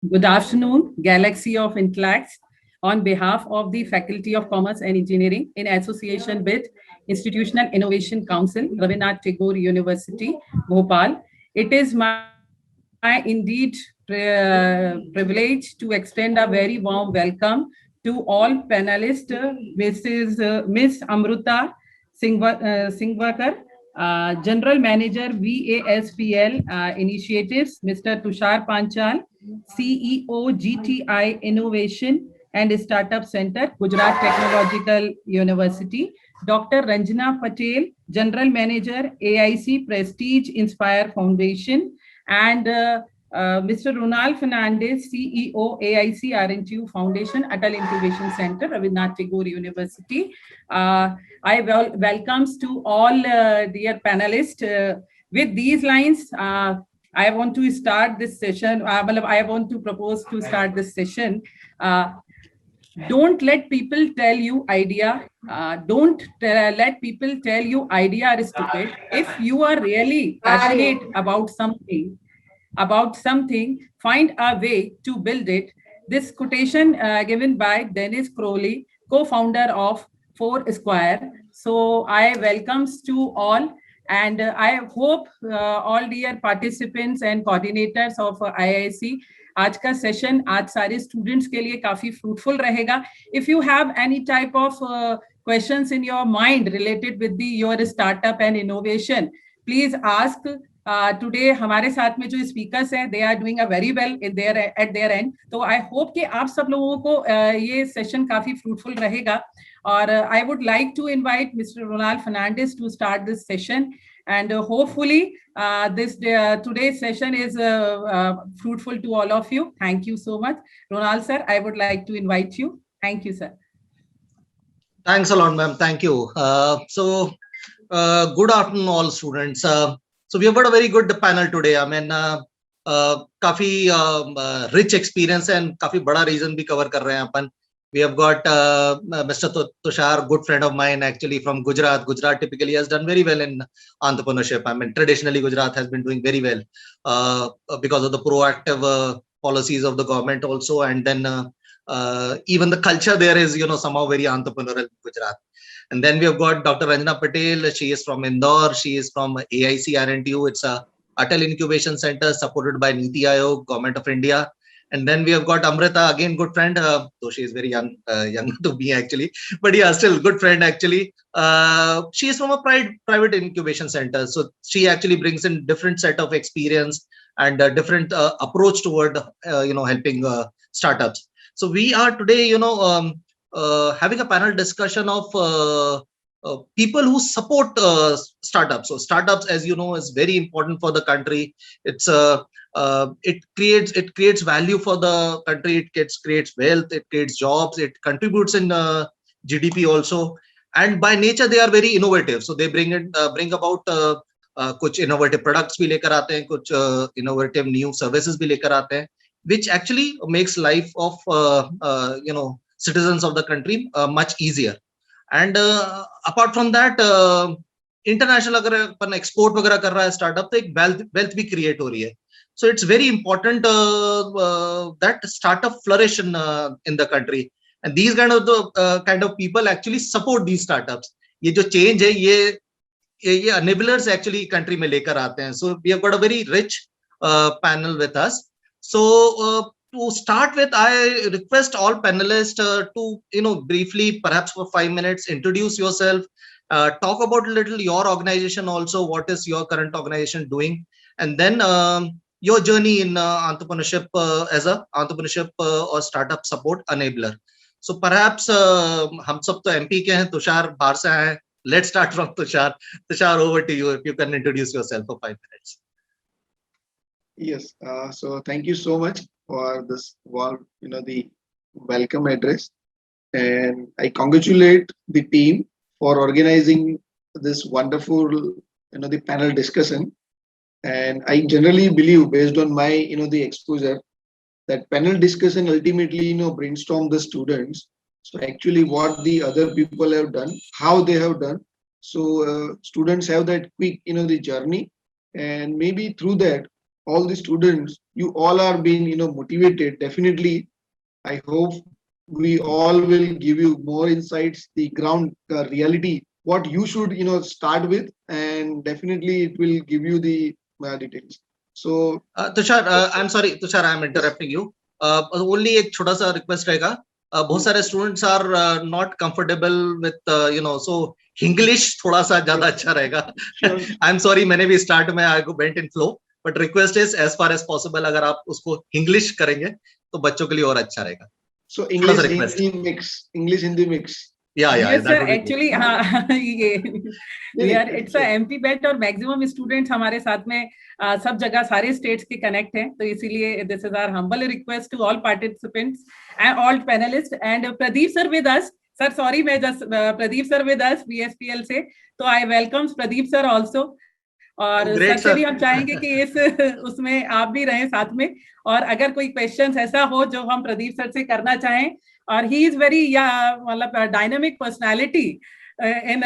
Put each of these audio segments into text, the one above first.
Good afternoon, Galaxy of Intellects. On behalf of the Faculty of Commerce and Engineering, in association with Institutional Innovation Council, Rabindranath Tagore University, Bhopal, it is my indeed privilege to extend a very warm welcome to all panelists, Miss Amruta Singwakar, General Manager VASPL Initiatives, Mr. Tushar Panchal, CEO GTI Innovation and Startup Center, Gujarat Technological University, Dr. Ranjana Patel, General Manager AIC Prestige Inspire Foundation, and Mr. Ronald Fernandez, CEO AIC RNTU Foundation, Atal Incubation Center, Rabindranath Tagore University. I welcomes to all dear panelists. With these lines, I want to start this session. I want to propose to start this session. Don't let people tell you idea. Don't let people tell you idea is stupid. If you are really passionate about something, find a way to build it. This quotation given by Dennis Crowley, co-founder of Foursquare. So I welcomes to all, and I hope all dear participants and coordinators of IIC आज का session आज सारे students के लिए काफी fruitful रहेगा. If you have any type of questions in your mind related with the your startup and innovation, please ask. Today हमारे साथ में जो स्पीकर्स हैं, they are doing a very well in their at their end. तो I hope कि आप सब लोगों को ये सेशन काफी फ्रूटफुल रहेगा. और I would like to invite mister Ronald Fernandes to start this session. And hopefully today's session is fruitful to all of you. Thank you so much. Ronald sir, I would like to invite you. Thank you, sir. Thanks a lot, ma'am. Thank you. Good afternoon, all students. So we have got a very good panel today. I mean, काफी rich experience and काफी बड़ा reason भी cover कर रहे हैं अपन. We have got Mr. Tushar, good friend of mine, actually from Gujarat. Gujarat typically has done very well in entrepreneurship. I mean, traditionally Gujarat has been doing very well because of the proactive policies of the government also, and then even the culture there is, you know, somehow very entrepreneurial in Gujarat. And then we have got Dr. Ranjana Patel. She is from Indore. She is from AIC RNTU. It's a Atal Incubation Center supported by NITI Aayog, Government of India. And then we have got Amrita, again good friend, though she is very young to me actually, but yeah, still good friend actually. She is from a private incubation center, so she actually brings in different set of experience and a different approach toward helping startups. So we are today, having a panel discussion of people who support startups. So startups, as you know, is very important for the country. It's it creates value for the country. It creates wealth. It creates jobs. It contributes in GDP also. And by nature, they are very innovative. So they bring about कुछ innovative products भी लेकर आते हैं, कुछ innovative new services भी लेकर आते हैं, which actually makes life of citizens of the country much easier. And apart from that, international अगर अपन export वगैरह कर रहा है startup, तो एक wealth भी create हो रही है. So it's very important that startup flourish in the country, and these kind of people actually support these startups. ये जो change है, ये enablers actually country में लेकर आते हैं. So we have got a very rich panel with us. So to start with, I request all panelists to briefly, perhaps for 5 minutes, introduce yourself, talk about a little your organization also, what is your current organization doing, and then your journey in entrepreneurship as a entrepreneurship or startup support enabler. So perhaps हम सब तो MP के हैं, तुषार बाहर से आए हैं. Let's start from Tushar. Tushar, over to you if you can introduce yourself for 5 minutes. Yes. So thank you so much for this the welcome address, and I congratulate the team for organizing this wonderful the panel discussion. And I generally believe, based on my the exposure, that panel discussion ultimately brainstorm the students. So actually what the other people have done, how they have done. So students have that quick the journey, and maybe through that all the students, you all are being, motivated. Definitely, I hope we all will give you more insights, the ground reality, what you should, start with, and definitely it will give you the details. So, Tushar, I am sorry Tushar, I am interrupting you. Only एक छोटा सा request रहेगा. बहुत सारे students are not comfortable with so English थोड़ा सा ज्यादा अच्छा रहेगा. आई एम सॉरी, मैंने भी स्टार्ट में I go went in flow, but request is as far as possible अगर आप उसको इंग्लिश करेंगे तो बच्चों के लिए और अच्छा रहेगा. So English Hindi mix, English Hindi mix. Yeah, yes sir, actually Yeah, it's a MP bet और maximum students हमारे साथ में सब जगह सारे states के connect हैं, तो इसीलिए this is our humble request to all participants and all panelists. And Pradeep sir with us. Sir, sorry, मैं just Pradeep sir with us BSPL से, तो I welcomes Pradeep sir also. और sir से भी हम चाहेंगे कि इस उसमें आप भी रहें साथ में, और अगर कोई क्वेश्चंस ऐसा हो जो हम प्रदीप सर से करना चाहें. और ही इज वेरी मतलब dynamic personality in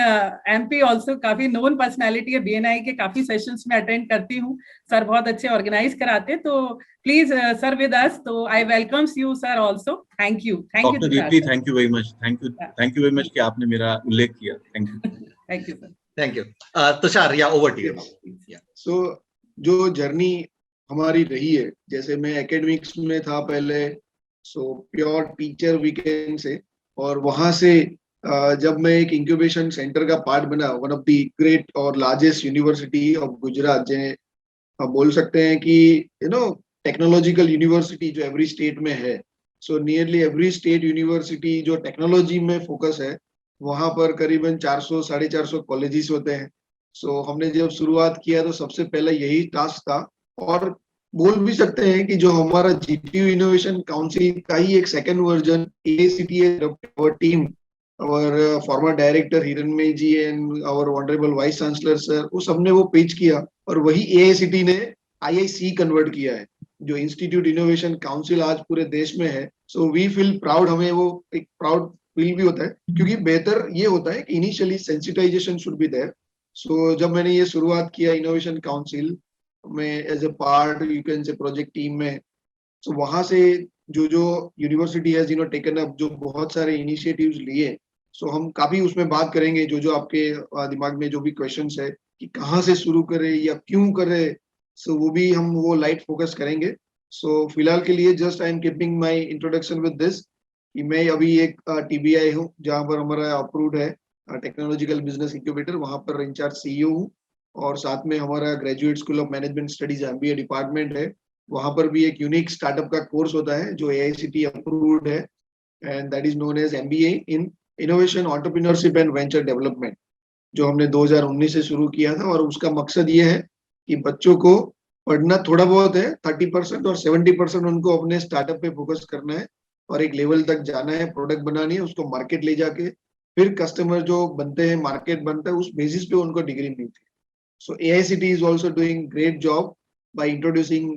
MP also, काफी नोन पर्सनालिटी है. बीएनआई के काफी सेशंस में अटेंड करती हूँ, सर बहुत अच्छे ऑर्गेनाइज कराते हैं. तो प्लीज सर विद अस, तो I welcomes you sir also. Thank you. Doctor Deepti, thank you very much. Thank you very much कि आपने मेरा उल्लेख किया. Thank you. Thank you sir. Thank you. Tushar, या ओवर टू यू. सो जो जर्नी हमारी रही है, जैसे मैं एकेडमिक्स में था पहले, सो प्योर टीचर वीकेंड से, और वहां से जब मैं एक इंक्यूबेशन सेंटर का पार्ट बना, वन ऑफ द ग्रेट और लार्जेस्ट यूनिवर्सिटी ऑफ गुजरात, जो बोल सकते हैं कि टेक्नोलॉजिकल यूनिवर्सिटी जो एवरी स्टेट में है. So nearly every state university जो टेक्नोलॉजी में फोकस है, वहां पर करीबन 400-450 कॉलेजेस होते हैं. सो हमने जब शुरुआत किया तो सबसे पहले यही टास्क था, और बोल भी सकते हैं कि जो हमारा जीटीयू इनोवेशन काउंसिल का ही एक second version AICTE team, our former director Hiranmayi ji and our honorable vice chancellor sir, वो सबने वो पेज किया, और वही AICTE ने IIC कन्वर्ट किया है, जो इंस्टीट्यूट इनोवेशन काउंसिल आज पूरे देश में है. सो वी फील प्राउड, हमें वो एक प्राउड फील भी होता है, क्योंकि बेहतर ये होता है कि initially sensitization should be there. So जब मैंने ये शुरुआत किया इनोवेशन काउंसिल में as a part, you can say project team में, सो वहां से जो यूनिवर्सिटी हैज टेकन अप, जो बहुत सारे इनिशिएटिव्स लिए, सो हम काफी उसमें बात करेंगे. जो आपके दिमाग में जो भी क्वेश्चंस है कि कहाँ से शुरू करें या क्यों करें, सो वो भी हम वो लाइट फोकस करेंगे. सो फिलहाल के लिए just I am keeping my introduction with this, कि मैं अभी एक TBI हूँ, जहाँ पर हमारा अप्रूव्ड है टेक्नोलॉजिकल बिजनेस इंक्यूबेटर, वहां पर इंचार्ज CEO हूँ, और साथ में हमारा graduate school of management studies MBA department है. वहां पर भी एक यूनिक स्टार्टअप का कोर्स होता है जो AICTE अप्रूव्ड है, and that is known as MBA in innovation, entrepreneurship and venture development, जो हमने 2019 से शुरू किया था. और उसका मकसद ये है कि बच्चों को पढ़ना थोड़ा बहुत है, 30% और 70% उनको अपने स्टार्टअप पे फोकस करना है, और एक लेवल तक जाना है, प्रोडक्ट बनानी है, उसको मार्केट ले जाके फिर कस्टमर जो बनते हैं, मार्केट बनता है, उस बेसिस पे उनको डिग्री मिलती है. सो AICTE is also doing great job by introducing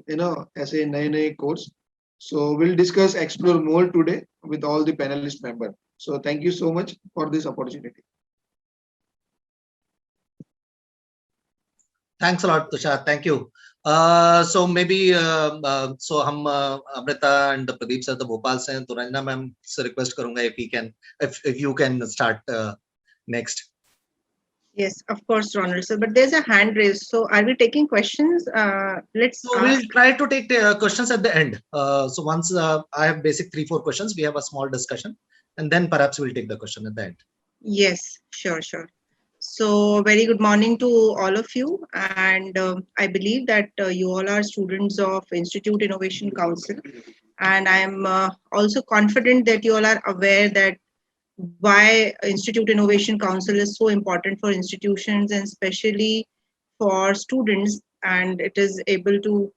ऐसे नए course. So we'll discuss, explore more today with all the panelist members. So thank you so much for this opportunity. Thanks a lot, Tushar. Thank you. So maybe so हम Amrita and Pradeep sir तो भोपाल से हैं, तो Ranjana ma'am से request करूंगा if you can start next. Yes, of course, Ronald sir, but there's a hand raised, so are we taking questions? Let's So we'll try to take questions at the end. So once I have basic 3-4 questions, we have a small discussion, and then perhaps we'll take the question at the end. Yes, sure. So very good morning to all of you, and I believe that you all are students of Institute Innovation Council, and I am also confident that you all are aware that why Institute Innovation Council is so important for institutions and especially for students, and it is able to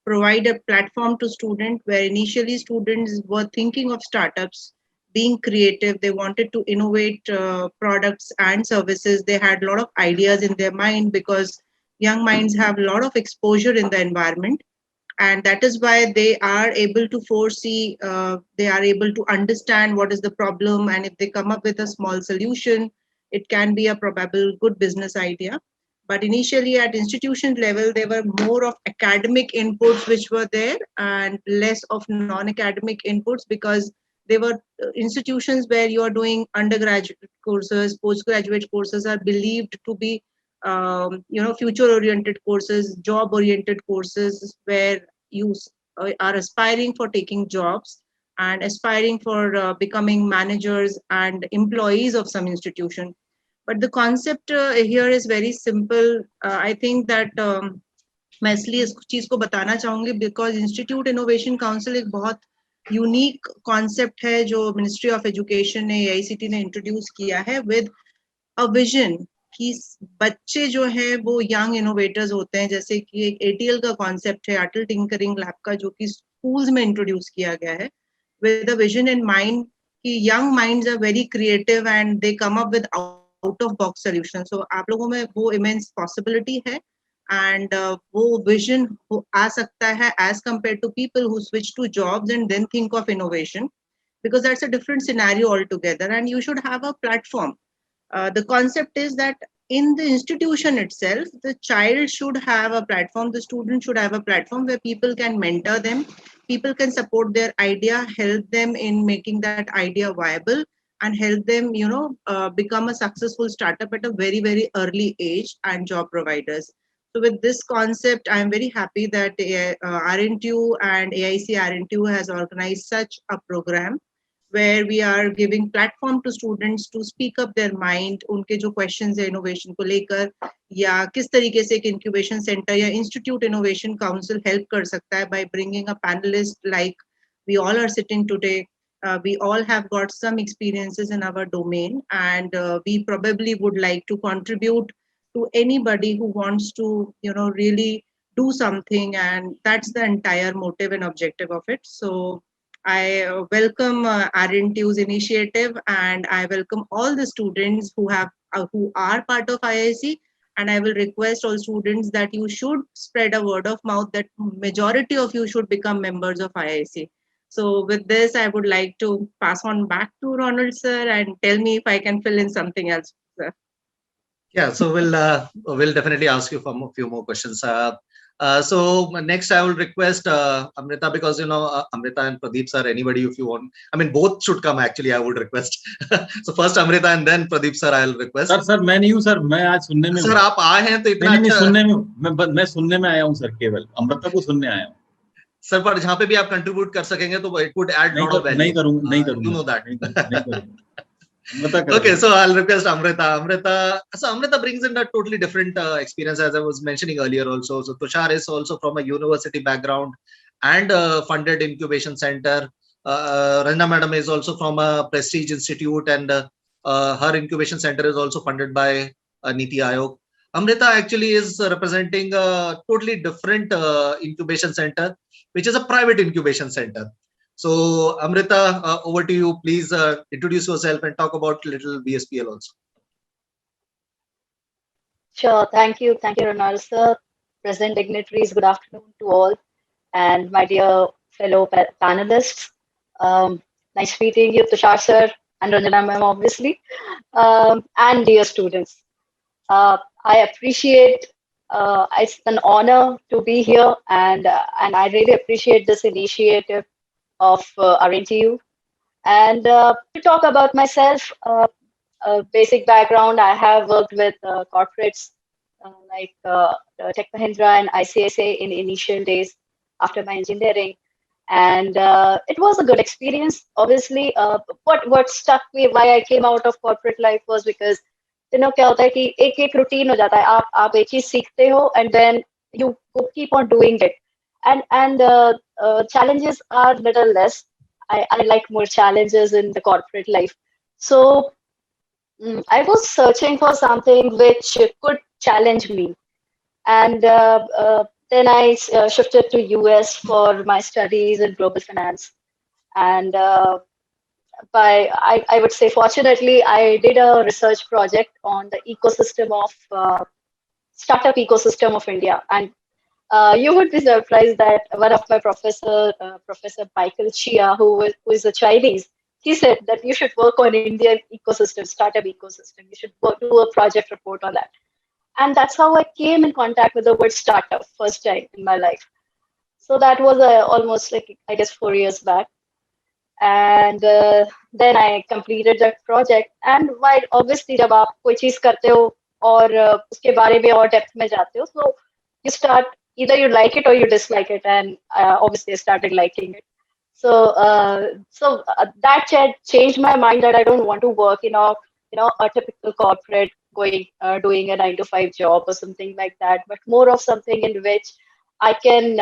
provide a platform to students where initially students were thinking of startups, being creative, they wanted to innovate products and services. They had a lot of ideas in their mind because young minds have a lot of exposure in the environment, and that is why they are able to foresee, they are able to understand what is the problem, and if they come up with a small solution, it can be a probable good business idea. But initially at institution level, there were more of academic inputs which were there and less of non-academic inputs, because they were institutions where you are doing undergraduate courses, postgraduate courses are believed to be future-oriented courses, job-oriented courses, where you are aspiring for taking jobs and aspiring for becoming managers and employees of some institution. But the concept here is very simple. I think that मैं इसलिए इस चीज को बताना चाहूंगी because institute innovation council एक बहुत unique concept है जो मिनिस्ट्री ऑफ एजुकेशन ने, AICTE ने इंट्रोड्यूस किया है विद अ विजन कि बच्चे जो हैं वो यंग इनोवेटर्स होते हैं. जैसे कि एक ATL का कॉन्सेप्ट है, अटल टिंकरिंग लैब का, जो कि स्कूल्स में इंट्रोड्यूस किया गया है with a vision in mind कि young minds are very creative and they come up with out of box solution. So आप लोगों में वो इमेंस पॉसिबिलिटी है and वो vision आ सकता है as compared to people who switch to jobs and then think of innovation, because that's a different scenario altogether, and you should have a platform. The concept is that in the institution itself, the child should have a platform, the student should have a platform where people can mentor them, people can support their idea, help them in making that idea viable, and help them, become a successful startup at a very, very early age and job providers. So with this concept, I am very happy that RNTU and AIC RNTU has organized such a program where we are giving platform to students to speak up their mind, उनके जो questions है innovation को लेकर, या किस तरीके से एक incubation center या institute innovation council help कर सकता है by bringing a panelist like we all are sitting today. We all have got some experiences in our domain, and we probably would like to contribute to anybody who wants to, really do something, and that's the entire motive and objective of it. So I welcome RNTU's initiative, and I welcome all the students who are part of IIC, and I will request all students that you should spread a word of mouth that majority of you should become members of IIC. So with this, I would like to pass on back to Ronald sir and tell me if I can fill in something else, sir. Yeah, so we'll definitely ask you for a few more questions. So next I will request Amrita, because Amrita and Pradeep sir, anybody if you want. I mean, both should come actually. I would request. So first Amrita and then Pradeep sir, I'll request. Sir मैं नहीं हूँ sir, मैं आज सुनने में. Sir आप आए हैं तो इतना नहीं, सुनने में मैं सुनने में आया हूँ सर, केवल अमृता को सुनने आया हूँ सर. पर जहाँ पे भी आप कंट्रीब्यूट कर सकेंगे तो it would add lot of value. नहीं करूँगा. You know that. नहीं करूँगा. Okay, so I'll request Amrita. So Amrita brings in a totally different experience, as I was mentioning earlier also. So Tushar is also from a university background and funded incubation center. Ranjana madam is also from a prestige institute, and her incubation center is also funded by Niti Aayog. Amrita actually is representing a totally different incubation center, which is a private incubation center. So Amrita, over to you. Please introduce yourself and talk about little BSPL also. Sure. Thank you, Ronald sir. Present dignitaries, good afternoon to all, and my dear fellow panelists. Nice meeting you, Tushar sir and Ranjana ma'am, obviously, and dear students. I appreciate. It's an honor to be here, and I really appreciate this initiative of RNTU. And to talk about myself, basic background, I have worked with corporates like Tech Mahindra and ICICI in initial days after my engineering. And it was a good experience. Obviously, what struck me, why I came out of corporate life, was because क्या होता है कि एक routine हो जाता है, आप एक चीज सीखते हो, and then you keep on doing it. And challenges are little less. I like more challenges in the corporate life. So I was searching for something which could challenge me. And then I shifted to US for my studies in global finance. And I would say, fortunately, I did a research project on the ecosystem of startup ecosystem of India. And you would be surprised that one of my Professor Michael Chia, who is a Chinese, he said that you should work on Indian ecosystem, startup ecosystem. You should do a project report on that. And that's how I came in contact with the word startup first time in my life. So that was almost like, I guess, 4 years back. And then I completed that project. And while obviously जब आप कोई चीज करते हो और उसके बारे में और डेप्थ में जाते हो, so you start, either you like it or you dislike it, and obviously I started liking it. So that changed my mind that I don't want to work in a typical corporate going doing a 9 to 5 job or something like that, but more of something in which I can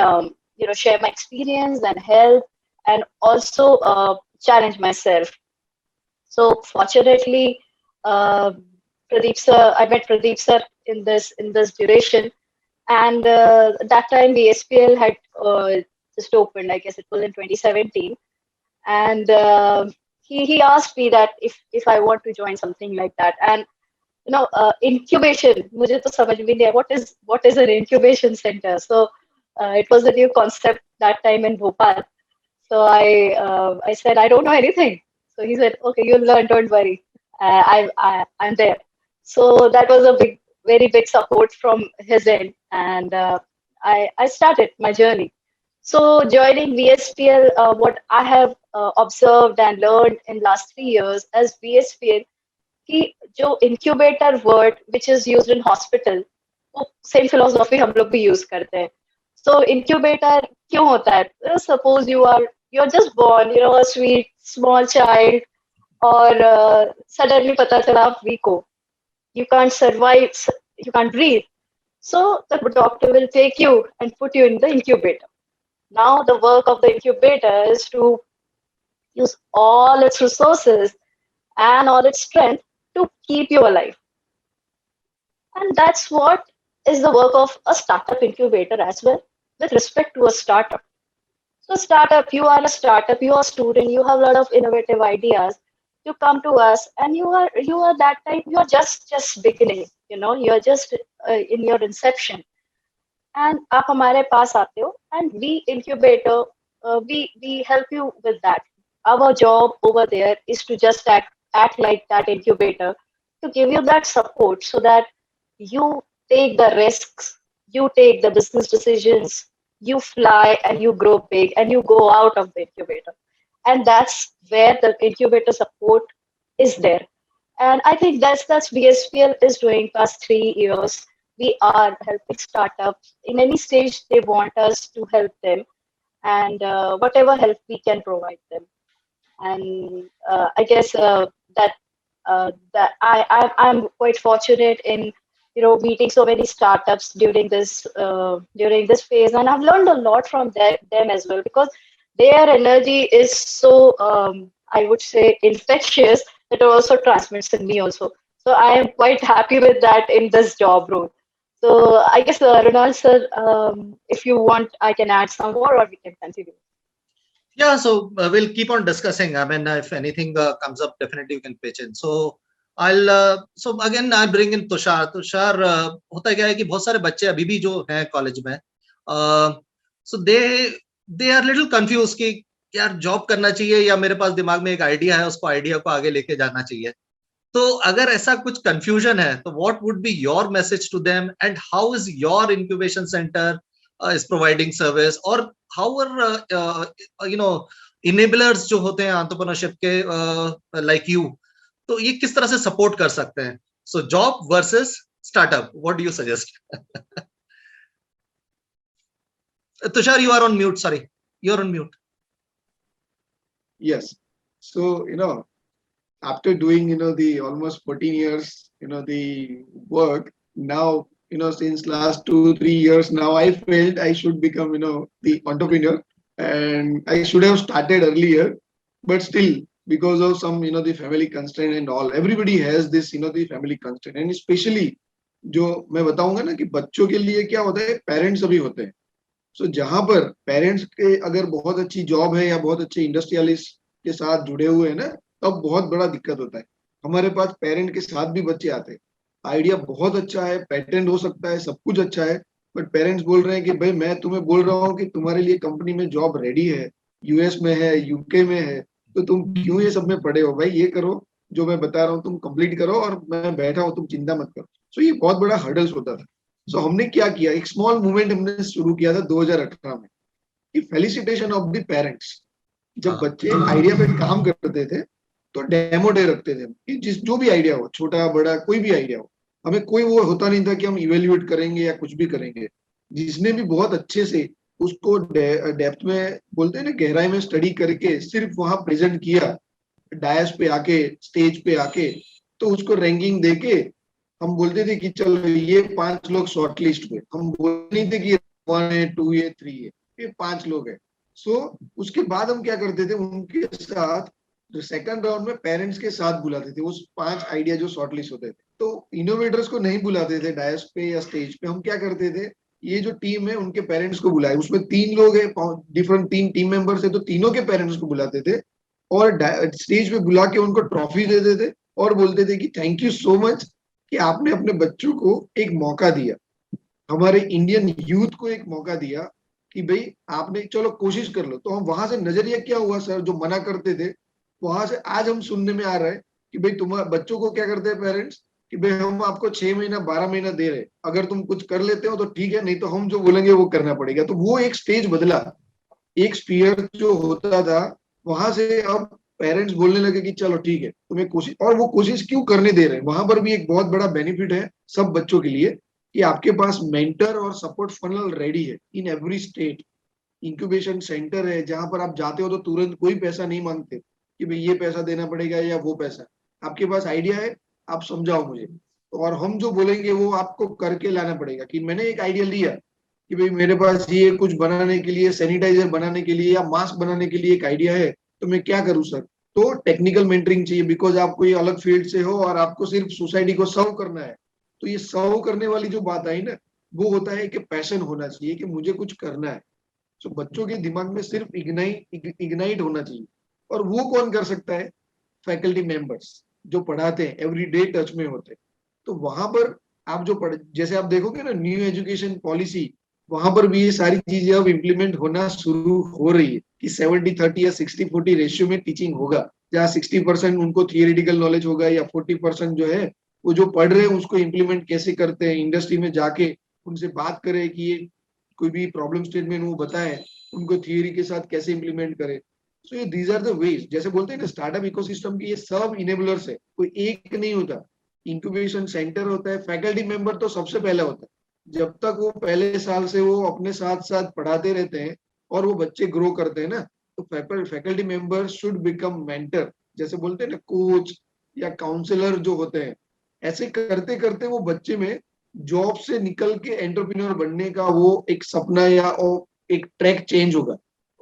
share my experience and help, and also challenge myself. So fortunately, uh, I met Pradeep sir in this duration, and that time the SPL had just opened. I guess it was in 2017, and he asked me that if I want to join something like that, and incubation. मुझे तो समझ में नहीं आया what is an incubation center. So it was a new concept that time in Bhopal. So I said I don't know anything. So he said, okay, you'll learn. Don't worry. I'm there. So that was a very big support from his end, and I started my journey. So joining VSPL, what I have observed and learned in last 3 years as VSPL, कि जो incubator word which is used in hospital, वो same philosophy हम लोग भी use करते हैं. So incubator क्यों होता है? Suppose you're just born, a sweet small child, और suddenly पता चला आप weak हो, you can't survive, you can't breathe. So the doctor will take you and put you in the incubator. Now the work of the incubator is to use all its resources and all its strength to keep you alive. And that's what is the work of a startup incubator as well, with respect to a startup. So startup, you are a startup, you are a student, you have a lot of innovative ideas. You come to us and you are that time, you are just beginning, you're just in your inception. And आप हमारे पास आते हो, and we incubator, we help you with that. Our job over there is to just act like that incubator, to give you that support so that you take the risks, you take the business decisions, you fly and you grow big and you go out of the incubator. And that's where the incubator support is there. And I think that's VSPL is doing past 3 years. We are helping startups in any stage they want us to help them, and whatever help we can provide them. And I guess that I'm quite fortunate in meeting so many startups during this phase, and I've learned a lot from them as well, because their energy is so I would say infectious, that it also transmits in me also. So I am quite happy with that in this job role. So I guess Ronald sir, if you want, I can add some more, or we can continue. Yeah, so we'll keep on discussing. I mean, if anything comes up, definitely you can pitch in. So so again I bring in Tushar. होता क्या है कि बहुत सारे बच्चे अभी भी जो हैं कॉलेज में, so they are little confused कि यार जॉब करना चाहिए या मेरे पास दिमाग में एक आइडिया है, उसको आइडिया को आगे लेके जाना चाहिए. तो अगर ऐसा कुछ कंफ्यूजन है, तो what would be your message to them, and how is your incubation center is providing service, or how are enablers जो होते हैं entrepreneurship के like you, तो ये किस तरह से सपोर्ट कर सकते हैं? So job versus startup, what do you suggest? Tushar, you are on mute. Sorry, you're on mute. Yes. So, after doing, the almost 14 years, the work now, since last 2-3 years now, I felt I should become, the entrepreneur, and I should have started earlier, but still, because of some, the family constraint and all, everybody has this, the family constraint, and especially जो मैं बताऊंगा ना कि बच्चों के लिए क्या होता है, पेरेंट्स अभी होते हैं. सो जहां पर पेरेंट्स के अगर बहुत अच्छी जॉब है या बहुत अच्छे इंडस्ट्रियलिस्ट के साथ जुड़े हुए हैं ना, तब बहुत बड़ा दिक्कत होता है. हमारे पास पेरेंट के साथ भी बच्चे आते हैं, आइडिया बहुत अच्छा है, पेटेंट हो सकता है, सब कुछ अच्छा है, बट पेरेंट्स बोल रहे हैं कि भाई मैं तुम्हें बोल रहा हूँ कि तुम्हारे लिए कंपनी में जॉब रेडी है, यूएस में है, यूके में है, तो तुम क्यों ये सब में पड़े हो? भाई ये करो जो मैं बता रहा हूँ, तुम कंप्लीट करो और मैं बैठा हूँ, तुम चिंता मत करो. सो ये बहुत बड़ा हर्डल्स होता था। सो हमने क्या किया, एक स्मॉल मूवमेंट हमने शुरू किया था 2018 में, कि फेलिसिटेशन ऑफ द पेरेंट्स। जब बच्चे आइडिया पे काम करते थे तो डेमो डे रखते थे कि जिस जो भी आइडिया हो, छोटा बड़ा कोई भी आइडिया हो, हमें कोई वो होता नहीं था कि हम इवेल्युएट करेंगे या कुछ भी करेंगे। जिसने भी बहुत अच्छे से उसको डेप्थ में बोलते हैं ना, गहराई में स्टडी करके सिर्फ वहां प्रेजेंट किया, डायस पे आके, स्टेज पे आके, तो उसको रैंकिंग देके हम बोलते थे कि चलो ये 5 लोग शॉर्ट लिस्ट हुए। हम बोलते नहीं थे कि 1 है, 2 है, 3 है, ये 5 लोग है। सो उसके बाद हम क्या करते थे, उनके साथ जो सेकंड राउंड में पेरेंट्स के साथ बुलाते थे उस 5 आइडिया जो शॉर्टलिस्ट होते थे। तो इनोवेटर्स को नहीं बुलाते थे डायस पे या स्टेज पे, हम क्या करते थे, ये जो टीम है उनके पेरेंट्स को बुलाए। उसमें 3 लोग है, डिफरेंट 3 टीम मेंबर्स है, तो तीनों के पेरेंट्स को बुलाते थे और स्टेज पे बुला के उनको ट्रॉफी देते थे और बोलते थे कि थैंक यू सो मच कि आपने अपने बच्चों को एक मौका दिया, हमारे इंडियन यूथ को एक मौका दिया कि भाई आपने चलो कोशिश कर लो। तो हम वहां से नजरिया क्या हुआ सर, जो मना करते थे, वहां से आज हम सुनने में आ रहा है कि भाई तुम्हारे बच्चों को क्या करते हैं पेरेंट्स, कि भाई हम आपको 6 महीना 12 महीना दे रहे, अगर तुम कुछ कर लेते हो तो ठीक है, नहीं तो हम जो बोलेंगे वो करना पड़ेगा। तो वो एक स्टेज बदला, एक स्पीयर जो होता था वहां से अब पेरेंट्स बोलने लगे कि चलो ठीक है तुम्हें कोशिश, और वो कोशिश क्यों करने दे रहे हैं। वहां पर भी एक बहुत बड़ा बेनिफिट है सब बच्चों के लिए कि आपके पास मेंटर और सपोर्ट फनल रेडी है in every state. Incubation centre है जहां पर आप जाते हो तो तुरंत कोई पैसा नहीं मांगते कि भाई ये पैसा देना पड़ेगा या वो पैसा, आपके पास आइडिया है आप समझाओ मुझे, और हम जो बोलेंगे वो आपको करके लाना पड़ेगा। कि मैंने एक आइडिया लिया कि भाई मेरे पास ये कुछ बनाने के लिए, सैनिटाइजर बनाने के लिए या मास्क बनाने के लिए एक आइडिया है, तो मैं क्या करूं सर। तो टेक्निकल मेंटरिंग चाहिए, बिकॉज आप कोई अलग फील्ड से हो और आपको सिर्फ सोसाइटी को सर्व करना है। तो ये सर्व करने वाली जो बात आई ना, वो होता है कि पैशन होना चाहिए कि मुझे कुछ करना है। तो बच्चों के दिमाग में सिर्फ इग्नाइट होना चाहिए, और वो कौन कर सकता है, फैकल्टी मेंबर्स जो पढ़ाते हैं, एवरीडे टच में होते हैं। तो वहां पर आप जो पढ़, जैसे आप देखोगे ना न्यू एजुकेशन पॉलिसी, वहां पर भी ये सारी चीजें अब इम्प्लीमेंट होना शुरू हो रही है कि 70-30 या 60-40 रेशियो में टीचिंग होगा, जहाँ 60% उनको थियोरिटिकल नॉलेज होगा या 40% जो है वो जो पढ़ रहे हैं उसको इम्प्लीमेंट कैसे करते हैं, इंडस्ट्री में जाके उनसे बात करें कि ये कोई भी प्रॉब्लम स्टेटमेंट वो बताए, उनको थियोरी के साथ कैसे इम्प्लीमेंट करे। सो ये दीज आर द वेज, जैसे बोलते हैं ना स्टार्टअप इकोसिस्टम की ये सब इनेबलर्स है, कोई एक नहीं होता। इंक्यूबेशन सेंटर होता है, फैकल्टी मेंबर तो सबसे पहले होता है। जब तक वो पहले साल से वो अपने साथ साथ पढ़ाते रहते हैं और वो बच्चे ग्रो करते हैं ना, तो faculty member should become mentor, जैसे बोलते हैं ना कोच या काउंसलर जो होते हैं। ऐसे करते करते वो बच्चे में जॉब से निकल के एंटरप्रेन्योर बनने का वो एक सपना या एक ट्रैक चेंज होगा,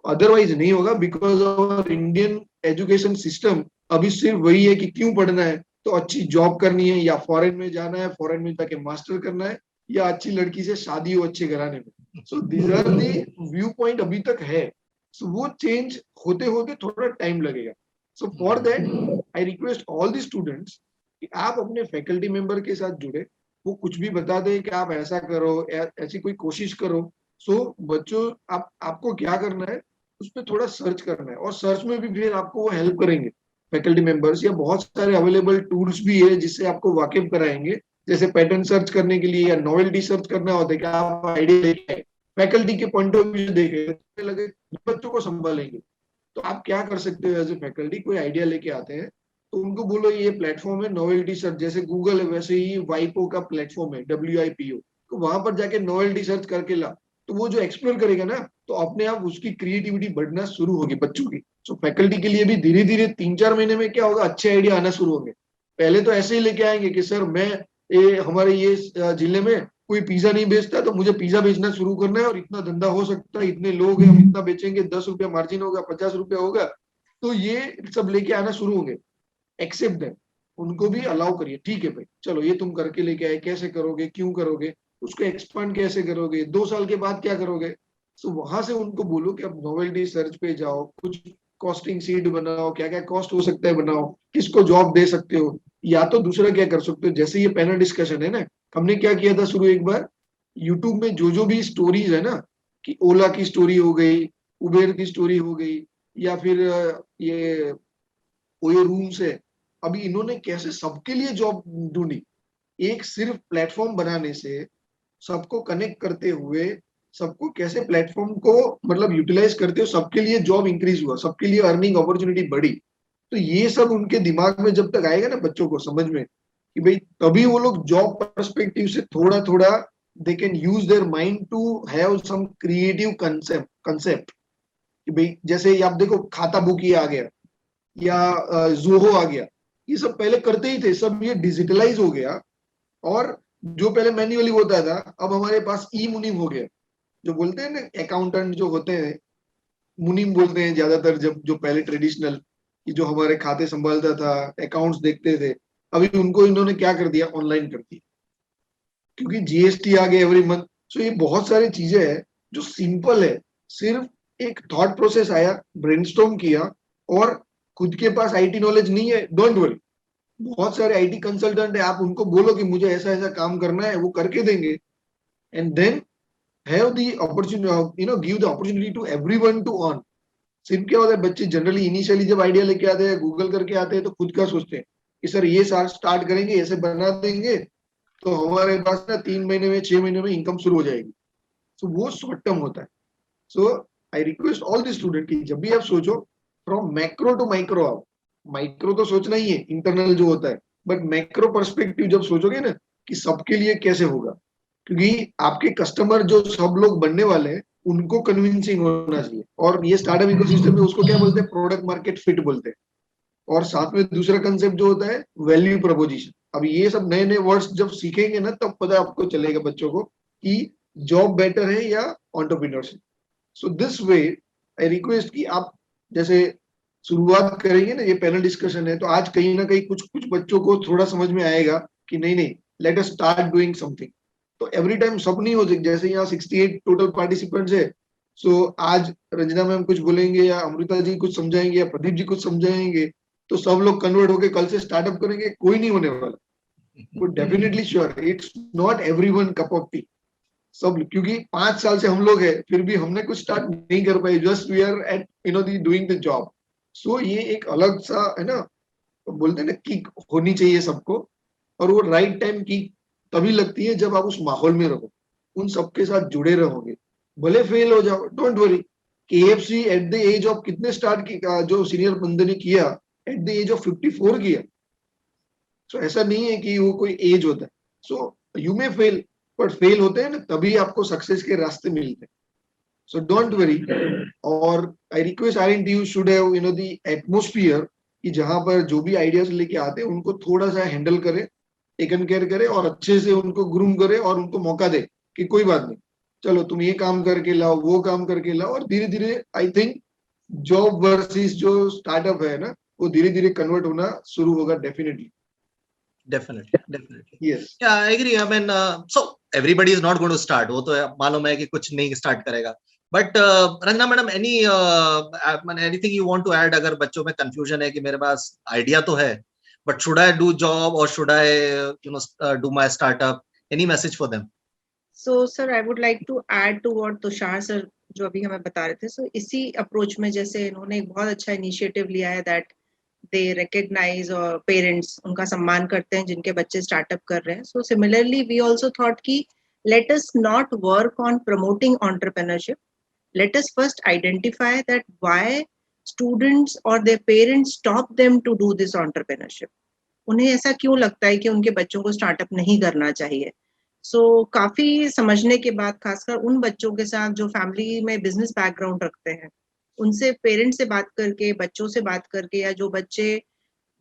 अदरवाइज नहीं होगा। Because of Indian education system अभी सिर्फ वही है कि क्यों पढ़ना है, तो अच्छी जॉब करनी है या फॉरेन में जाना है, फॉरेन में जाके मास्टर करना है, या अच्छी लड़की से शादी हो अच्छे घराने में। So these are the view point अभी तक है। सो वो चेंज होते होते थोड़ा टाइम लगेगा। So for that I request all the students कि आप अपने फैकल्टी मेंबर के साथ जुड़े, वो कुछ भी बता दे कि आप ऐसा करो, ऐसी कोई कोशिश करो। सो बच्चों आपको क्या करना है, उस पर थोड़ा सर्च करना है, और सर्च में भी फिर आपको वो हेल्प करेंगे फैकल्टी मेंबर्स, या बहुत सारे अवेलेबल टूल्स भी है जिससे आपको वाकिफ कराएंगे। जैसे पैटर्न सर्च करने के लिए या नॉवेल्टी सर्च करना होता है कि आप आइडिया लेके आए, फैकल्टी के पॉइंट ऑफ व्यू देखे लगे बच्चों को संभालेंगे। तो आप क्या कर सकते हो एज ए फैकल्टी, कोई आइडिया लेके आते हैं तो उनको बोलो ये प्लेटफॉर्म है नोवेल्टी सर्च, जैसे गूगल है वैसे ही वाइपो का प्लेटफॉर्म है WIPO, तो वहां पर जाके नोवेल्टी सर्च करके ला। तो वो जो एक्सप्लोर करेगा ना, तो अपने आप उसकी क्रिएटिविटी बढ़ना शुरू होगी बच्चों की। तो फैकल्टी के लिए भी धीरे धीरे 3-4 महीने में क्या होगा, अच्छे आइडिया आना शुरू होंगे। पहले तो ऐसे ही लेके आएंगे कि सर मैं हमारे ये जिले में कोई पिज्जा नहीं बेचता, तो मुझे पिज्जा बेचना शुरू करना है और इतना धंधा हो सकता है, इतने लोग हैं, हम इतना बेचेंगे, 10 रुपया मार्जिन होगा, 50 रुपया होगा। तो ये सब लेके आना शुरू होंगे। एक्सेप्ट देम, उनको भी अलाउ करिए, ठीक है भाई चलो ये तुम करके लेके आए, कैसे करोगे, क्यों करोगे, उसको एक्सपांड कैसे करोगे, 2 साल के बाद क्या करोगे। तो वहां से उनको बोलो कि अब नोवेल्टी सर्च पे जाओ, कुछ कॉस्टिंग सीट बनाओ, क्या क्या कॉस्ट हो सकता है बनाओ, किसको जॉब दे सकते हो। या तो दूसरा क्या कर सकते हो, जैसे ये पैनल डिस्कशन है ना, हमने क्या किया था शुरू एक बार, यूट्यूब में जो भी स्टोरीज है ना, कि ओला की स्टोरी हो गई, उबेर की स्टोरी हो गई, या फिर ये ओयो रूम्स है, अभी इन्होंने कैसे सबके लिए जॉब ढूंढी। एक सिर्फ प्लेटफॉर्म बनाने से, सबको कनेक्ट करते हुए, सबको कैसे प्लेटफॉर्म को मतलब यूटिलाइज करते हो, सबके लिए जॉब इंक्रीज हुआ, सबके लिए अर्निंग अपॉर्चुनिटी बढ़ी। तो ये सब उनके दिमाग में जब तक आएगा ना बच्चों को समझ में कि भाई, तभी वो लोग जॉब पर्सपेक्टिव से थोड़ा थोड़ा they can use their mind to have some creative concept कि भाई जैसे आप देखो खाता बुकी आ गया या जोहो आ गया, ये सब पहले करते ही थे, सब ये डिजिटलाइज हो गया। और जो पहले मैन्युअली होता था, अब हमारे पास ई मुनीम हो गया। जो बोलते हैं ना अकाउंटेंट जो होते हैं, मुनीम बोलते हैं ज्यादातर, जब जो पहले ट्रेडिशनल कि जो हमारे खाते संभालता था, अकाउंट्स देखते थे, अभी उनको इन्होंने क्या कर दिया, ऑनलाइन कर दिया, क्योंकि जीएसटी आ गया एवरी मंथ। सो ये बहुत सारी चीजें हैं जो सिंपल है, सिर्फ एक थॉट प्रोसेस आया, ब्रेनस्टॉर्म किया, और खुद के पास आईटी नॉलेज नहीं है, डोंट वरी, बहुत सारे आईटी कंसल्टेंट है, आप उनको बोलो कि मुझे ऐसा ऐसा काम करना है, वो करके देंगे। And then have the opportunity, give the opportunity to everyone to earn. सिर्फ क्या होता है, बच्चे जनरली इनिशियली जब आइडिया लेके आते हैं, गूगल करके आते हैं, तो खुद का सोचते हैं कि सर ये स्टार्ट करेंगे, ऐसे बना देंगे, तो हमारे पास ना 3 महीने में 6 महीने में इनकम शुरू हो जाएगी। सो वो शॉर्ट टर्म होता है। So I request all the student की जब भी आप सोचो, फ्रॉम मैक्रो टू माइक्रो आओ। माइक्रो तो सोचना ही है, इंटरनल जो होता है, बट मैक्रो पर्सपेक्टिव जब सोचोगे ना कि सबके लिए कैसे होगा, क्योंकि आपके कस्टमर जो सब लोग बनने वाले हैं, उनको कन्विंसिंग होना चाहिए। और ये स्टार्टअप इकोसिस्टम में उसको क्या बोलते हैं, प्रोडक्ट मार्केट फिट बोलते हैं। और साथ में दूसरा कंसेप्ट जो होता है, वैल्यू प्रपोजिशन। अब ये सब नए नए वर्ड्स जब सीखेंगे ना, तब पता आपको चलेगा बच्चों को कि जॉब बेटर है या entrepreneurship. So this way I request कि आप जैसे शुरुआत करेंगे ना, ये पैनल डिस्कशन है, तो आज कहीं ना कहीं कुछ कुछ बच्चों को थोड़ा समझ में आएगा कि नहीं नहीं, let us start doing something. तो एवरी टाइम सब नहीं हो सकता, जैसे यहाँ 68 टोटल पार्टिसिपेंट्स है। सो आज रंजना मैम कुछ बोलेंगे, या अमृता जी कुछ समझाएंगे, या प्रदीप जी कुछ समझाएंगे, तो सब लोग कन्वर्ट होके कल से स्टार्टअप करेंगे, कोई नहीं होने वाला। वो definitely sure, it's not everyone cup of T. सब, क्योंकि 5 साल से हम लोग है, फिर भी हमने कुछ स्टार्ट नहीं कर पाए, just we are at the doing the job. So ये एक अलग सा है ना, बोलते हैं ना, किक होनी चाहिए सबको। और वो राइट टाइम की तभी लगती है जब आप उस माहौल में रहो, उन सबके साथ जुड़े रहोगे, भले फेल हो जाओ, don't worry. KFC at the age of कितने स्टार्ट की, जो सीनियर बंदे ने किया, एट द एज ऑफ 54 किया। सो ऐसा नहीं है कि वो कोई एज होता है। So you may fail, but fail होते हैं ना, तभी आपको सक्सेस के रास्ते मिलते हैं। So don't worry. और I request are you should have the atmosphere कि जहां पर जो भी आइडियाज लेके आते हैं, उनको थोड़ा सा हैंडल करे, टेकन केयर करे, और अच्छे से उनको ग्रूम करे, और उनको मौका दे कि कोई बात नहीं, चलो तुम ये काम करके लाओ, वो काम करके लाओ। और धीरे धीरे आई थिंक जॉब वर्सेस जो स्टार्टअप है ना, वो धीरे धीरे कन्वर्ट होना शुरू होगा, definitely. Definitely. Yes. Yeah, I agree. I mean, so everybody is not going to start. वो तो मालूम है कि कुछ नहीं start करेगा. But Ranjana madam, anything you want to add? अगर बच्चों में confusion है कि मेरे पास idea तो है, but should I do job or should I do my startup? Any message for them? So sir, I would like to add to what Tushar sir जो अभी हमें बता रहे थे, so इसी अप्रोच में जैसे इन्होंने एक बहुत अच्छा इनिशिएटिव लिया है, दैट दे रिकग्नाइज और पेरेंट्स उनका सम्मान करते हैं जिनके बच्चे स्टार्टअप कर रहे हैं. So similarly we also thought कि let us not work on promoting entrepreneurship, let us first identify that why students or their parents stop them to do this entrepreneurship. उन्हें ऐसा क्यों लगता है कि उनके बच्चों को स्टार्टअप नहीं करना चाहिए. काफी समझने के बाद, खासकर उन बच्चों के साथ जो फैमिली में बिजनेस बैकग्राउंड रखते हैं, उनसे पेरेंट्स से बात करके, बच्चों से बात करके, या जो बच्चे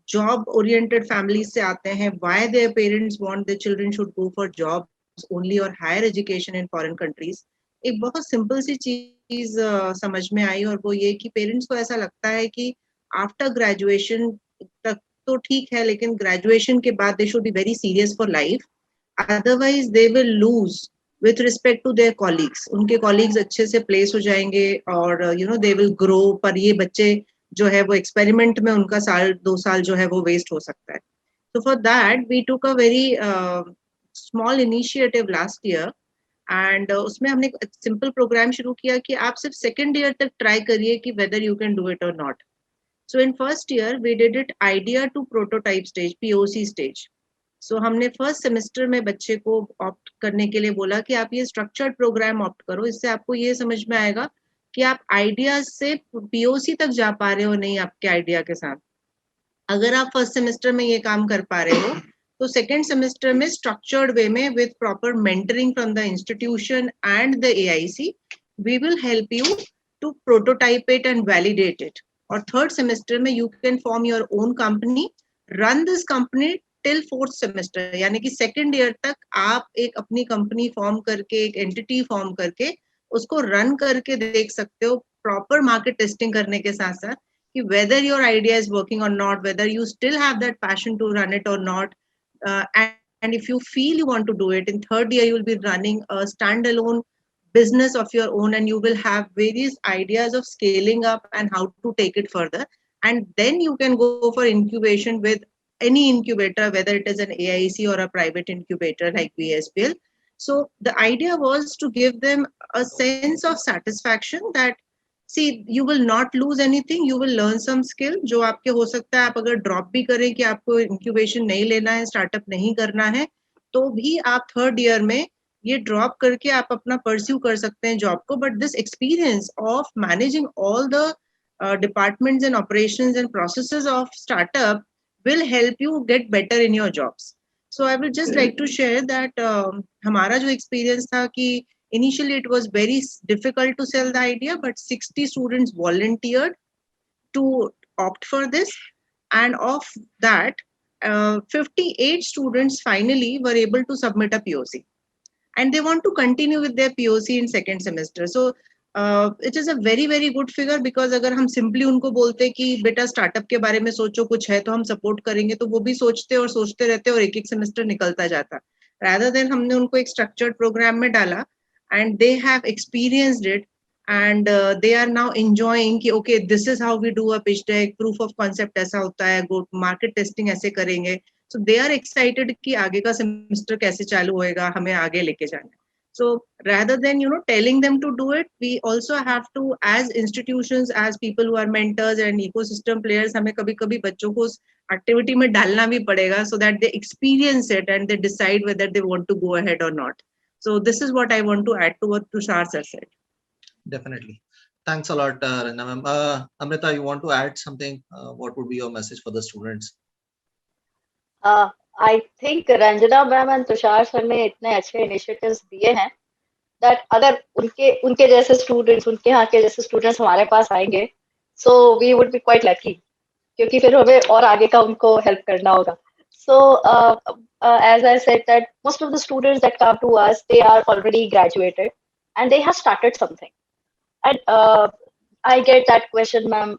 जॉब ओरिएंटेड फैमिली से आते हैं, why their parents want their children should go for jobs only और higher education in foreign countries, एक बहुत सिंपल सी चीज समझ में आई. और वो ये कि पेरेंट्स को ऐसा लगता है कि आफ्टर ग्रेजुएशन तक तो ठीक है, लेकिन ग्रेजुएशन के बाद they should be very serious for life, otherwise they will lose with respect to their colleagues. उनके कॉलीग्स अच्छे से प्लेस हो जाएंगे और दे विल ग्रो, पर ये बच्चे जो है वो एक्सपेरिमेंट में उनका 1-2 साल जो है वो वेस्ट हो सकता है. So for that we took a very small initiative last year, and उसमें हमने एक सिंपल प्रोग्राम शुरू किया कि आप सिर्फ सेकेंड ईयर तक ट्राई करिए कि whether you can do it or not. So in first year we did it idea to prototype stage, POC stage. सो हमने फर्स्ट सेमेस्टर में बच्चे को ऑप्ट करने के लिए बोला कि आप ये स्ट्रक्चर्ड प्रोग्राम ऑप्ट करो, इससे आपको ये समझ में आएगा कि आप आइडियाज से पीओसी तक जा पा रहे हो नहीं आपके आइडिया के साथ। अगर आप फर्स्ट सेमेस्टर में ये काम कर पा रहे हो तो सेकेंड सेमेस्टर में स्ट्रक्चर्ड वे में with proper mentoring from the institution and the AIC we will help you to prototype it and validate it. और थर्ड सेमेस्टर में you can form your own company, run this company till fourth semester, यानी कि second year तक आप एक अपनी company form करके, एक एंटिटी फॉर्म करके उसको रन करके देख सकते हो, प्रॉपर मार्केट टेस्टिंग करने के साथ साथ कि whether your idea is working or not, whether you still have that passion to run it or not, and if you feel you want to do it, in third year you will be running a standalone business of your own and you will have various ideas of scaling up and how to take it further, and then you can go for incubation with any incubator, whether it is an AIC or a private incubator like VSPL. So the idea was to give them a sense of satisfaction that see, you will not lose anything, you will learn some skill जो आपके हो सकता है आप अगर drop भी करें कि आपको इंक्यूबेशन नहीं लेना है, स्टार्टअप नहीं करना है, तो भी आप थर्ड ईयर में ये ड्रॉप करके आप अपना परस्यू कर सकते हैं जॉब को। But this experience of managing all the departments and operations and processes of startup will help you get better in your jobs. So I would just like to share that हमारा जो experience था कि initially it was very difficult to sell the idea, but 60 students volunteered to opt for this, and of that 58 students finally were able to submit a POC and they want to continue with their POC in second semester. So it is a very very good figure because अगर हम simply उनको बोलते कि बेटा startup के बारे में सोचो, कुछ है तो हम सपोर्ट करेंगे, तो वो भी सोचते और सोचते रहते और एक एक सेमेस्टर निकलता जाता। rather than हमने उनको एक स्ट्रक्चर्ड प्रोग्राम में डाला and they have experienced it and they are now enjoying कि okay this is how we do a pitch deck, proof of concept ऐसा होता है, go market testing ऐसे करेंगे। so they are excited कि आगे का सेमेस्टर कैसे चालू होएगा, हमें आगे लेके जाना है। So rather than telling them to do it, we also have to, as institutions, as people who are mentors and ecosystem players, हमें कभी-कभी बच्चों को उस activity में डालना भी पड़ेगा so that they experience it and they decide whether they want to go ahead or not. So this is what I want to add to what Tushar sir said. Definitely. Thanks a lot, Rana ma'am. Amrita, you want to add something? What would be your message for the students? I think Ranjana ma'am and Tushar sir ने इतने अच्छे initiatives दिए हैं that अगर उनके जैसे students, उनके यहाँ के जैसे स्टूडेंट्स हमारे पास आएंगे, so we would be quite lucky, क्योंकि फिर हमें और आगे का उनको हेल्प करना होगा। So as I said that most of the students that come to us, they are already graduated and they have started something, and I get that question, ma'am,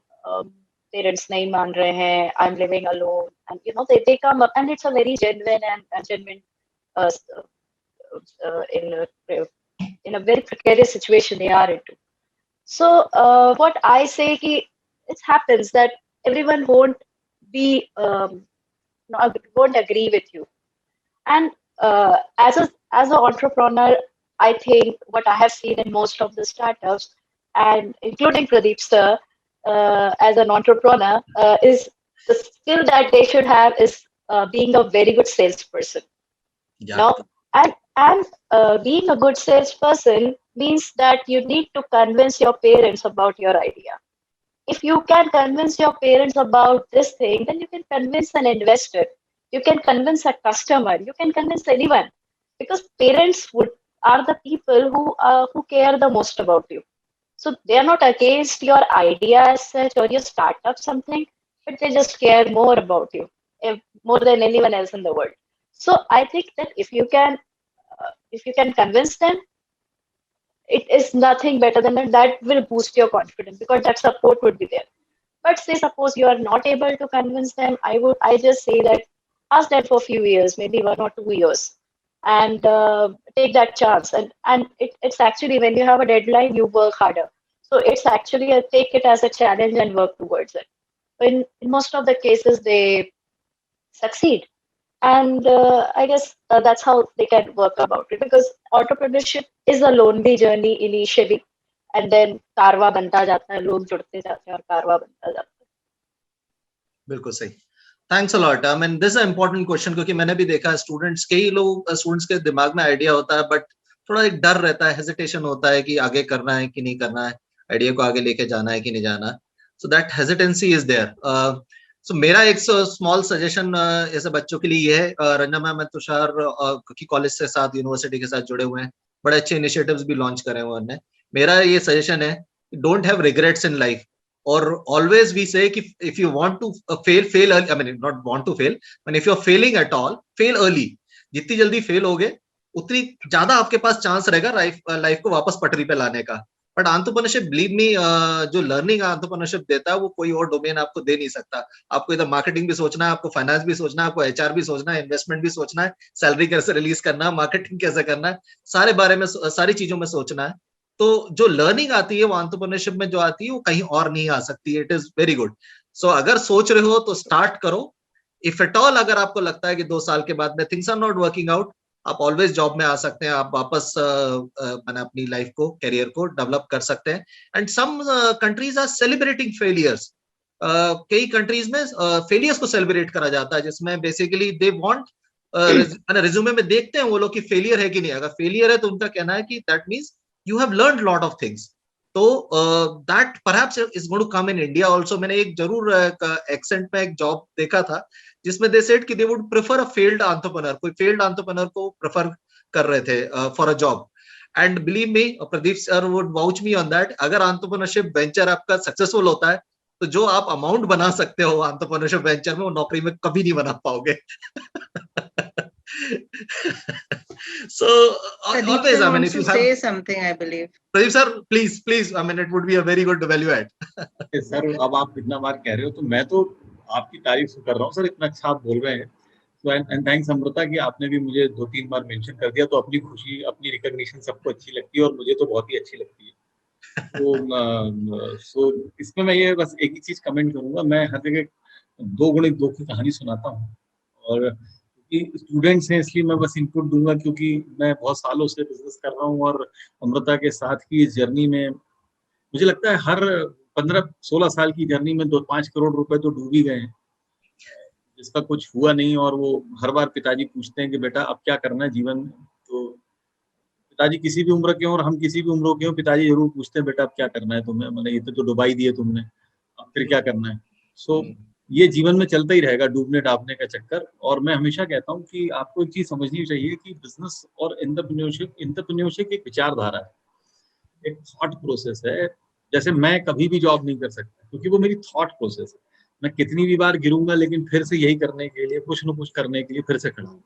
parents नहीं मान रहे हैं, I'm living alone, and they come up and it's a very genuine and genuine in a very precarious situation they are into. So what I say ki it happens that everyone won't be won't agree with you, and as an entrepreneur, I think what I have seen in most of the startups and including Pradeep sir, as an entrepreneur, is the skill that they should have is being a very good salesperson. Yeah. And being a good salesperson means that you need to convince your parents about your idea. If you can convince your parents about this thing, then you can convince an investor, you can convince a customer, you can convince anyone, because parents are the people who care the most about you. So they are not against your idea as such or your startup something, but they just care more about you, more than anyone else in the world. So I think that if you can convince them, it is nothing better than that will boost your confidence, because that support would be there. But say suppose you are not able to convince them, I just say that ask them for a few years, maybe 1 or 2 years, and take that chance. And it's actually, when you have a deadline, you work harder. So it's actually take it as a challenge and work towards it. In most of the cases, they succeed. And I guess that's how they can work about it, because entrepreneurship is a lonely journey initially, and then कारवा बनता जाता है, लोग जुड़ते जाते हैं और कारवा बनता जाता है। बिल्कुल सही। Thanks a lot. I mean this is important question, क्योंकि मैंने भी देखा है स्टूडेंट्स, कई लोग स्टूडेंट्स के दिमाग में आइडिया होता है बट थोड़ा एक डर रहता है, हेजिटेशन होता है कि आगे करना है कि नहीं करना है, आइडिया को आगे लेके जाना है कि नहीं जाना। So that hesitancy is there. So मेरा एक स्मॉल सजेशन ऐसे बच्चों के लिए ये है, रंजना मैम मैं तुषार क्योंकि कॉलेज से साथ यूनिवर्सिटी के साथ जुड़े हुए हैं, बड़े अच्छे इनिशिएटिव्स भी लॉन्च करे हुए उन्होंने। मेरा ये सजेशन है, don't have regrets in life, or always we say if you want to fail early, I mean not want to fail, but if you're failing at all, fail early. जितनी जल्दी fail होगे उतनी ज्यादा आपके पास chance रहेगा life को वापस पटरी पे लाने का। बट एंटरप्रेन्योरशिप, बिलीव मी, जो लर्निंग एंटरप्रेन्योरशिप देता है वो कोई और डोमेन आपको दे नहीं सकता। आपको इधर मार्केटिंग भी सोचना है, आपको फाइनेंस भी सोचना है, आपको एचआर भी सोचना है, इन्वेस्टमेंट भी सोचना है, सैलरी कैसे रिलीज करना है, मार्केटिंग कैसे करना है, सारे बारे में सारी चीजों में सोचना है। तो जो लर्निंग आती है वो एंटरप्रेन्योरशिप में जो आती है वो कहीं और नहीं आ सकती है। It is very good. So अगर सोच रहे हो तो स्टार्ट करो। इफ एट ऑल अगर आपको लगता है कि 2 साल के बाद में things are not working out, आप ऑलवेज जॉब में आ सकते हैं, आप वापस मैंने अपनी लाइफ को, करियर को डेवलप कर सकते हैं। And some countries are celebrating failures. कई कंट्रीज में फेलियर्स को सेलिब्रेट करा जाता है, जिसमें बेसिकली दे वांट, रिज्यूमे में देखते हैं वो लोग कि फेलियर है कि नहीं। अगर फेलियर है तो उनका कहना है कि that means you have learned lot of things. तो that perhaps is going to come in India also. मैंने एक जरूर एक्सेंट में एक जॉब देखा था जिसमें they said कि they would prefer a failed entrepreneur, कोई failed entrepreneur को prefer कर रहे थे for a job. And believe me, Pradeep sir would vouch me on that. अगर entrepreneurship venture आपका सक्सेसफुल होता है तो जो आप अमाउंट बना सकते हो entrepreneurship venture में, वो नौकरी में कभी नहीं बना पाओगे। So Pradeep always, sir I mean, wants if you to have, say something, I believe. Pradeep sir, please, I mean, it would be a very good value add. Sir अब आप इतना बार कह रहे हो तो मैं तो आपकी तारीफ कर रहा हूँ सर, इतना अच्छा आप बोल रहे हैं। तो एंड थैंक्स अमृता कि आपने भी मुझे 2-3 बार मेंशन कर दिया, तो अपनी खुशी, अपनी रिकॉग्निशन सबको अच्छी लगती है और मुझे तो बहुत ही अच्छी लगती है। तो सो इसमें मैं ये बस एक ही चीज कमेंट करूंगा, मैं हर जगह 2 x 2 की कहानी सुनाता हूँ, और क्योंकि स्टूडेंट्स हैं इसलिए मैं बस इनपुट दूंगा, क्योंकि मैं बहुत सालों से बिजनेस कर रहा हूँ और अमृता के साथ की इस जर्नी में मुझे लगता है हर 15-16 साल की जर्नी में 2-5 करोड़ रुपए तो डूब ही गए हैं, जिसका कुछ हुआ नहीं। और वो हर बार पिताजी पूछते हैं कि बेटा अब क्या करना है जीवन में, तो पिताजी किसी भी उम्र के हो और हम किसी भी उम्र के हो, पिताजी जरूर पूछते हैं बेटा अब क्या करना है तुम्हें, मैंने ये तो डुबाई दिए तुमने, अब फिर क्या करना है। सो ये जीवन में चलता ही रहेगा, डूबने डाबने का चक्कर। और मैं हमेशा कहता हूँ कि आपको एक चीज समझनी चाहिए कि बिजनेस और एंटरप्रेन्योरशिप एक विचारधारा है, एक थॉट प्रोसेस है। जैसे मैं कभी भी जॉब नहीं कर सकता क्योंकि वो मेरी थॉट प्रोसेस है। मैं कितनी भी बार गिरूंगा लेकिन फिर से यही करने के लिए, कुछ न कुछ करने के लिए फिर से खड़ा हूँ।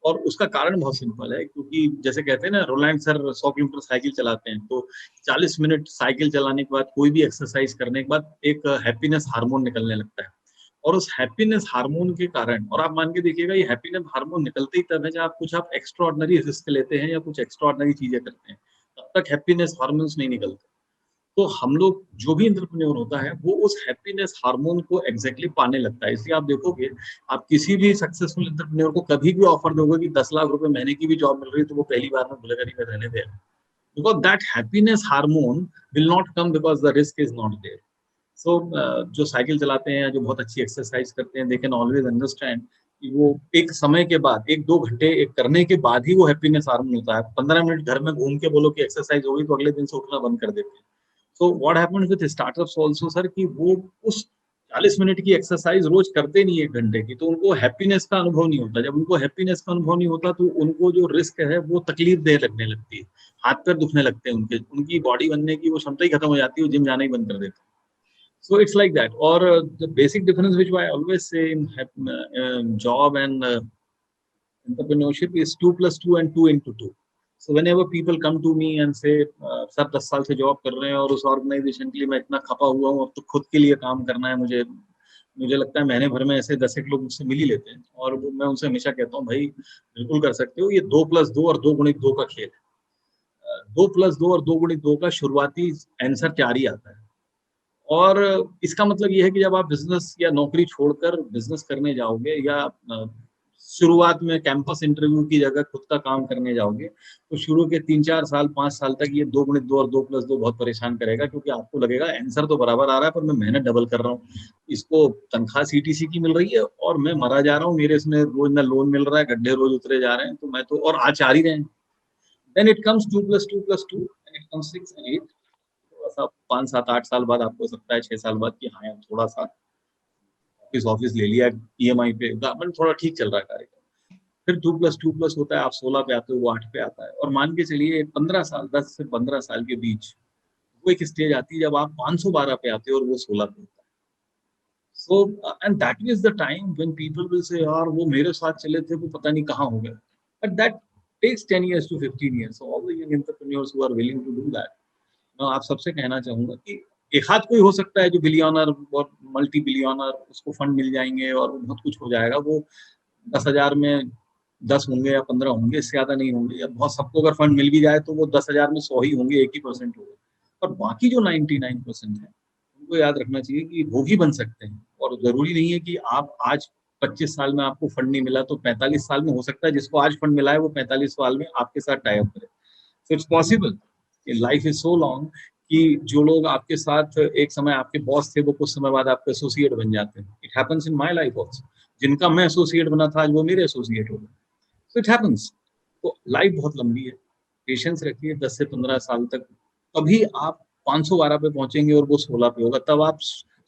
और उसका कारण बहुत सिंपल है, क्योंकि जैसे कहते हैं ना, रोलैंड सर 100 किलोमीटर साइकिल चलाते हैं, तो 40 मिनट साइकिल चलाने के बाद, कोई भी एक्सरसाइज करने के बाद एक हैप्पीनेस हार्मोन निकलने लगता है। और उस हैप्पीनेस हार्मोन के कारण, और आप मान के देखिएगा ये हैप्पीनेस हार्मोन निकलते ही तब है जब आप एक्स्ट्रा ऑर्डिनरी रिस्क लेते हैं या कुछ एक्स्ट्रा ऑर्डिनरी चीजें करते हैं, तब तक हैप्पीनेस हार्मोन्स नहीं निकलते। तो हम लोग, जो भी एंटरप्रेन्योर होता है वो उस हैप्पीनेस हार्मोन को एग्जैक्टली पाने लगता है। इसलिए आप देखोगे, आप किसी भी सक्सेसफुल एंटरप्रेन्योर को कभी भी ऑफर दोगे कि 10 लाख रुपए महीने की भी जॉब मिल रही है, तो वो पहली बार में बोलेगा नहीं, मैं रहने दे, because that happiness hormone will not come because the risk is not there. So जो साइकिल चलाते हैं, जो बहुत अच्छी एक्सरसाइज करते हैं, दे कैन ऑलवेज अंडरस्टैंड कि वो एक समय के बाद, 1-2 घंटे एक करने के बाद ही वो हैप्पीनेस हार्मोन होता है। 15 मिनट घर में घूम के बोलो कि एक्सरसाइज हो गई, तो अगले दिन से उठना बंद कर देते हैं। So what happens with startups also sir, कि वो उस 40 मिनट की एक्सरसाइज रोज करते नहीं 1 घंटे की, तो उनको हैप्पीनेस का अनुभव नहीं होता। जब उनको हैप्पीनेस का अनुभव नहीं होता तो उनको जो रिस्क है वो तकलीफ दे लगने लगती है, हाथ पैर दुखने लगते हैं, उनकी बॉडी बनने की वो क्षमता ही खत्म हो जाती है, वो जिम जाना ही बंद कर देते हैं। So it's like that. Or the basic difference which I always say in job and entrepreneurship is 2 + 2 and 2 × 2. So whenever people come to me and say, sir 10 साल से जॉब कर रहे हैं और उस ऑर्गेनाइजेशन के लिए मैं इतना खपा हुआ हूँ, अब तो खुद के लिए काम करना है मुझे लगता है महीने भर में ऐसे 10 लोग मुझसे मिल ही लेते हैं। और मैं उनसे हमेशा कहता हूँ, भाई बिल्कुल कर सकते हो, ये 2 + 2 और 2 × 2 का खेल है। 2 + 2 और 2 × 2 का शुरुआती आंसर 4 ही आता है। और इसका मतलब ये है कि जब आप बिजनेस या नौकरी छोड़कर बिजनेस करने जाओगे या शुरुआत में कैंपस इंटरव्यू की जगह खुद का काम करने जाओगे तो शुरू के 3-4 साल 5 साल तक ये 2 गुणित 2 और 2 प्लस 2 बहुत परेशान करेगा, क्योंकि आपको लगेगा आंसर तो बराबर आ रहा है पर मैं मेहनत डबल कर रहा हूँ। इसको तनख्वाह सीटीसी की मिल रही है और मैं मरा जा रहा हूँ, मेरे इसमें रोज ना लोन मिल रहा है, गड्ढे रोज उतरे जा रहे हैं, तो मैं तो और आज आ ही रहे हैं। Then it comes 2 + 2 + 2 and it comes 6 and 8। थोड़ा सा 5 7 8 साल बाद आपको लगता है 6 साल बाद कि हाँ यार थोड़ा सा ऑफिस ले लिया ईएमआई पे, मतलब थोड़ा ठीक चल रहा है कार्यक्रम। फिर 2 + 2 + होता है, आप 16 पे आते हो, वो 8 पे आता है, और मान के चलिए 15 साल 10 से 15 साल के बीच वो एक स्टेज आती है जब आप 512 पे आते हो और वो 16 पे होता है। So and that is the time when people will say यार वो मेरे साथ चले थे, वो पता नहीं कहाँ हो गए। But that takes 10 years to 15 years. So all the young entrepreneurs who are willing to do that, मैं आप सबसे कहना चाहूंगा कि एक हाथ कोई हो सकता है जो बिलियनर और मल्टी बिलियनर, उसको फंड मिल जाएंगे और वो बहुत कुछ हो जाएगा, वो 10,000 में 10 होंगे या 15 होंगे, इससे ज्यादा नहीं होंगे, या बहुत सबको अगर फंड मिल भी जाए तो वो 10,000 में 100 ही होंगे, 1% होंगे। और बाकी जो 99% है उनको याद रखना चाहिए कि वो भी बन सकते हैं, और जरूरी नहीं है कि आप आज 25 साल में आपको फंड नहीं मिला तो 45 साल में हो सकता है जिसको आज फंड मिला है वो 45 साल में आपके साथ टाई अप करे। So it's possible. Life is so long कि जो लोग आपके साथ एक समय आपके बॉस थे वो कुछ समय बाद आपके एसोसिएट बन जाते हैं। It happens in my life also, जिनका मैं एसोसिएट बना था आज वो मेरे एसोसिएट हो गए। So it happens. तो लाइफ बहुत लंबी है, पेशेंस रखिए 10 से 15 साल तक, तभी आप 512 पे पहुंचेंगे और वो 16 पे होगा, तब आप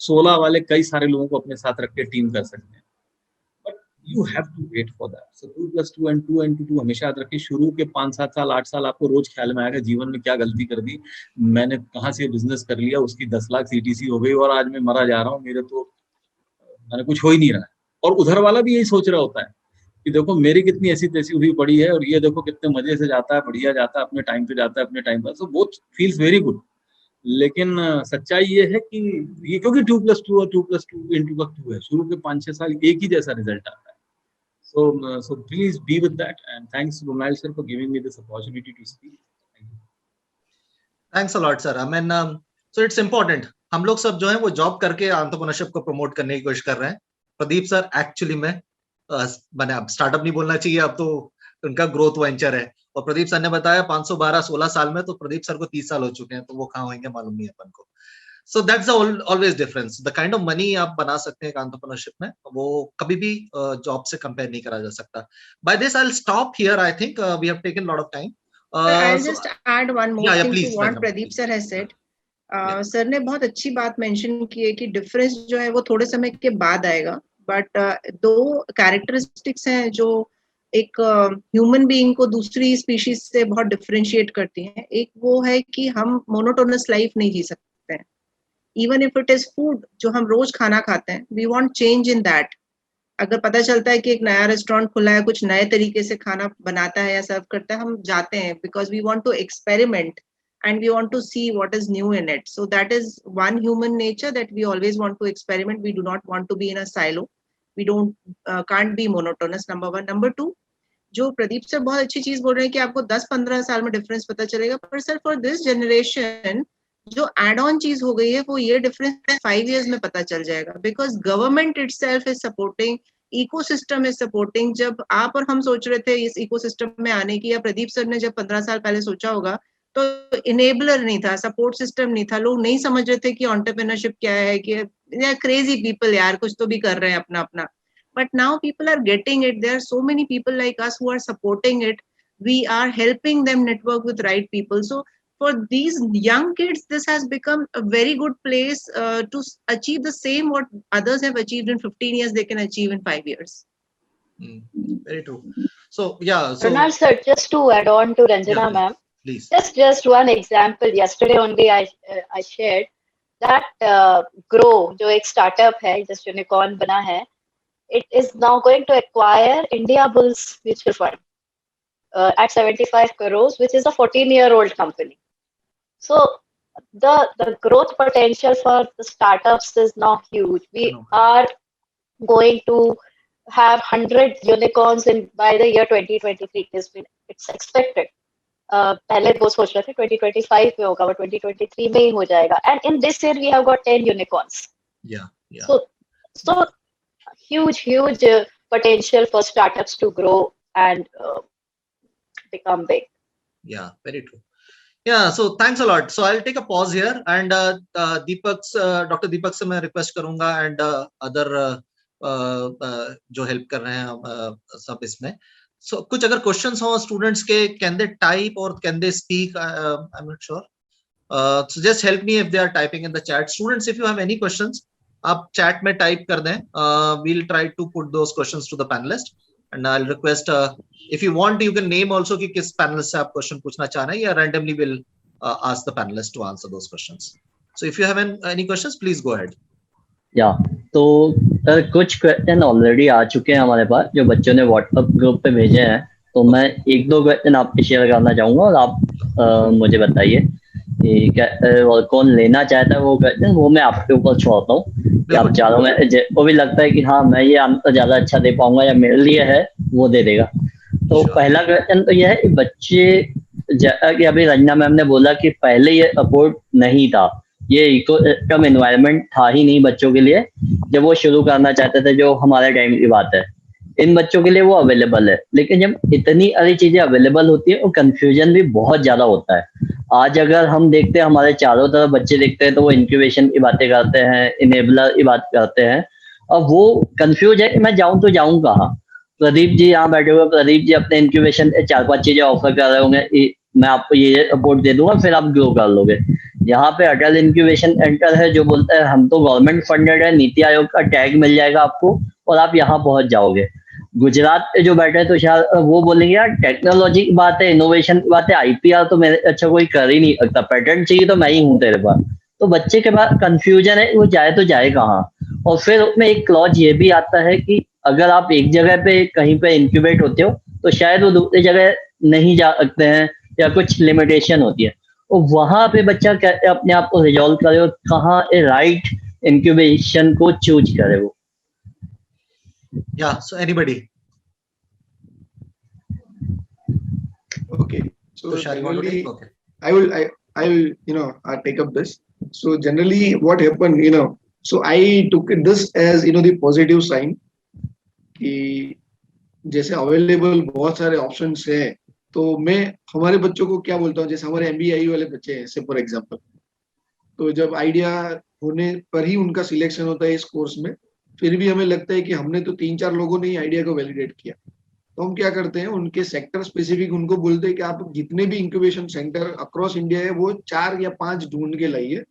16 वाले कई सारे लोगों को अपने साथ रख के टीम कर सकते हैं। But you have to wait for that. So 2 + 2 and 2 into 2 हमेशा याद रखिए। शुरू के 5-7 साल 8 साल आपको रोज ख्याल में आएगा जीवन में क्या गलती कर दी, मैंने कहाँ से बिजनेस कर लिया, उसकी 10 लाख सीटीसी हो गई और आज मैं मरा जा रहा हूँ, मेरे तो मैंने कुछ हो ही नहीं रहा है। और उधर वाला भी यही सोच रहा होता है कि देखो मेरी कितनी ऐसी तैसी हुई पड़ी है और ये देखो कितने मजे से जाता है, बढ़िया जाता है, अपने टाइम पे जाता है, अपने टाइम पर। So both feels very good. लेकिन सच्चाई ये है कि ये क्योंकि 2 + 2 और 2 + 2 into 2 है, शुरू के 5-6 साल एक ही जैसा रिजल्ट आता है। So please be with that, and thanks Runal sir for giving me this opportunity to speak. Thank you. Thanks a lot sir. I mean so it's important, हम लोग सब जो है वो जॉब करके एंटरप्रेन्योरशिप को प्रमोट करने की कोशिश कर रहे हैं। प्रदीप सर एक्चुअली में मैंने अब स्टार्टअप नहीं बोलना चाहिए, अब तो उनका ग्रोथ वेंचर है। और प्रदीप सर ने बताया 512 16 साल में, तो प्रदीप सर को 30 साल हो चुके हैं, तो वो कहाँ होंगे मालूम नहीं अपन को। So that's always difference. The kind of money आप बना सकते हैं एंटरप्रेन्योरशिप में, वो कभी भी जॉब से कंपेयर नहीं करा जा सकता। By this I will stop here. I think we have taken lot of time. I'll just add one more thing please, to what Rajna, Pradeep please. sir has said. Sir ने बहुत अच्छी बात mention की है कि difference जो है वो थोड़े समय के बाद आएगा, बट दो कैरेक्टरिस्टिक्स हैं जो एक ह्यूमन बीइंग को दूसरी स्पीशीज से बहुत डिफरेंशिएट करती हैं। एक वो है कि हम मोनोटोनस लाइफ नहीं जी सकते हैं, even if it is food जो हम रोज खाना खाते हैं, we want change in that. अगर पता चलता है कि एक नया रेस्टोरेंट खुला है, कुछ नए तरीके से खाना बनाता है या सर्व करता है, हम जाते हैं because we want to experiment and we want to see what is new in it. So that is one human nature, that we always want to experiment. We do not want to be in a silo. We can't be monotonous. Number one. Number two, जो Pradeep sir बहुत अच्छी चीज बोल रहे हैं कि आपको 10-15 साल में डिफरेंस पता चलेगा, पर सर फॉर दिस जनरेशन जो एड ऑन चीज हो गई है वो ये डिफरेंस 5 years में पता चल जाएगा, because government itself is supporting, ecosystem is supporting. जब आप और हम सोच रहे थे इस इकोसिस्टम में आने की, या प्रदीप सर ने जब 15 साल पहले सोचा होगा, तो इनेबलर नहीं था, सपोर्ट सिस्टम नहीं था, लोग नहीं समझ रहे थे कि एंटरप्रेन्योरशिप क्या है, कि क्रेजी पीपल यार कुछ तो भी कर रहे हैं अपना अपना। But now people are getting it. There are so many people like us who are supporting it. We are helping them network with right people. So for these young kids, this has become a very good place to achieve the same what others have achieved in 15 years, they can achieve in 5 years. Very true. So yeah. So Runal sir, just to add on to Ranjana ma'am, please. just one example. Yesterday only I shared that Grow, जो एक startup है, just unicorn बना है, it is now going to acquire India Bulls Mutual Fund at 75 crores, which is a 14-year-old company. So the growth potential for the startups is now huge. We are going to have 100 unicorns by the year 2023. It's expected. पहले वो सोच रहे थे 2025 में होगा, वो 2023 में ही हो जाएगा. And in this year we have got 10 unicorns. Yeah. So huge potential for startups to grow and become big. Yeah, very true. Yeah, so thanks a lot. So I'll take a pause here and Dr. Deepak से मैं request करूंगा and other जो help कर रहे हैं सब इसमें. So कुछ अगर questions हो students के, can they type or can they speak? I'm not sure. So just help me if they are typing in the chat. Students, if you have any questions, आप chat में type कर दें. We'll try to put those questions to the panelist. And I'll request if you want you can name also कि किस panelist से आप question पूछना चाह रहे हैं या randomly will ask the panelist to answer those questions. So if you have any questions, please go ahead. या तो सर कुछ क्वेश्चन ऑलरेडी आ चुके हैं हमारे पास जो बच्चों ने व्हाट्सएप ग्रुप पे भेजे हैं, तो मैं एक दो क्वेश्चन आपसे शेयर करना चाहूंगा और आप मुझे बताइए और कौन लेना चाहता है वो क्वेश्चन, वो मैं आपके ऊपर छोड़ता हूँ कि आप चारों में वो भी लगता है कि हाँ मैं ये आंसर ज्यादा अच्छा दे पाऊंगा या मेरे लिए है वो दे देगा. तो पहला क्वेश्चन तो ये है कि बच्चे कि अभी रंजना मैम ने बोला कि पहले ये सपोर्ट नहीं था, ये इकोसिस्टम एनवायरनमेंट था ही नहीं बच्चों के लिए जब वो शुरू करना चाहते थे, जो हमारे टाइम की बात है. इन बच्चों के लिए वो अवेलेबल है, लेकिन जब इतनी सारी चीजें अवेलेबल होती है वो कंफ्यूजन भी बहुत ज्यादा होता है. आज अगर हम देखते हैं हमारे चारों तरफ बच्चे देखते हैं तो वो इंक्यूबेशन की बातें करते हैं, इनेबलर की बात करते हैं, और वो कंफ्यूज है कि मैं जाऊं तो जाऊं कहाँ. प्रदीप जी यहाँ बैठे हुए, प्रदीप जी अपने इंक्यूबेशन 4-5 चीजें ऑफर कर रहे होंगे, मैं आपको ये सपोर्ट दे दूंगा फिर आप ग्रो कर लोगे. यहाँ पे अटल इंक्यूबेशन सेंटर है जो बोलता है हम तो गवर्नमेंट फंडेड है, नीति आयोग का टैग मिल जाएगा आपको और आप यहाँ पहुंच जाओगे. गुजरात पे जो बैठे हैं तो शायद वो बोलेंगे यार टेक्नोलॉजी की बात है, इनोवेशन की बात है, आईपीआर तो मेरे अच्छा कोई कर ही नहीं सकता, पेटेंट चाहिए तो मैं ही हूँ तेरे पास. तो बच्चे के पास कंफ्यूजन है वो जाए तो जाए कहाँ. और फिर उसमें एक क्लॉज ये भी आता है कि अगर आप एक जगह पे कहीं पे इंक्यूबेट होते हो तो शायद वो दूसरी जगह नहीं जा सकते हैं या कुछ लिमिटेशन होती है. और वहां पे बच्चा अपने आप को रिजॉल्व करे और कहाँ राइट इंक्यूबेशन को चूज करे वो. Yeah, so anybody? Okay, so generally, okay. I will take up this. So generally what happened, so I took this as the positive sign कि जैसे अवेलेबल बहुत सारे ऑप्शंस है, तो मैं हमारे बच्चों को क्या बोलता हूँ, जैसे हमारे MBA वाले बच्चे हैं से फॉर एग्जांपल, तो जब आइडिया होने पर ही उनका सिलेक्शन होता है इस कोर्स में, फिर भी हमें लगता है कि हमने तो 3-4 लोगों ने ही आइडिया को वैलिडेट किया, तो हम क्या करते हैं उनके सेक्टर स्पेसिफिक उनको बोलते हैं कि आप जितने भी इंक्यूबेशन सेंटर अक्रॉस इंडिया है वो 4 या 5 ढूंढ के लाइए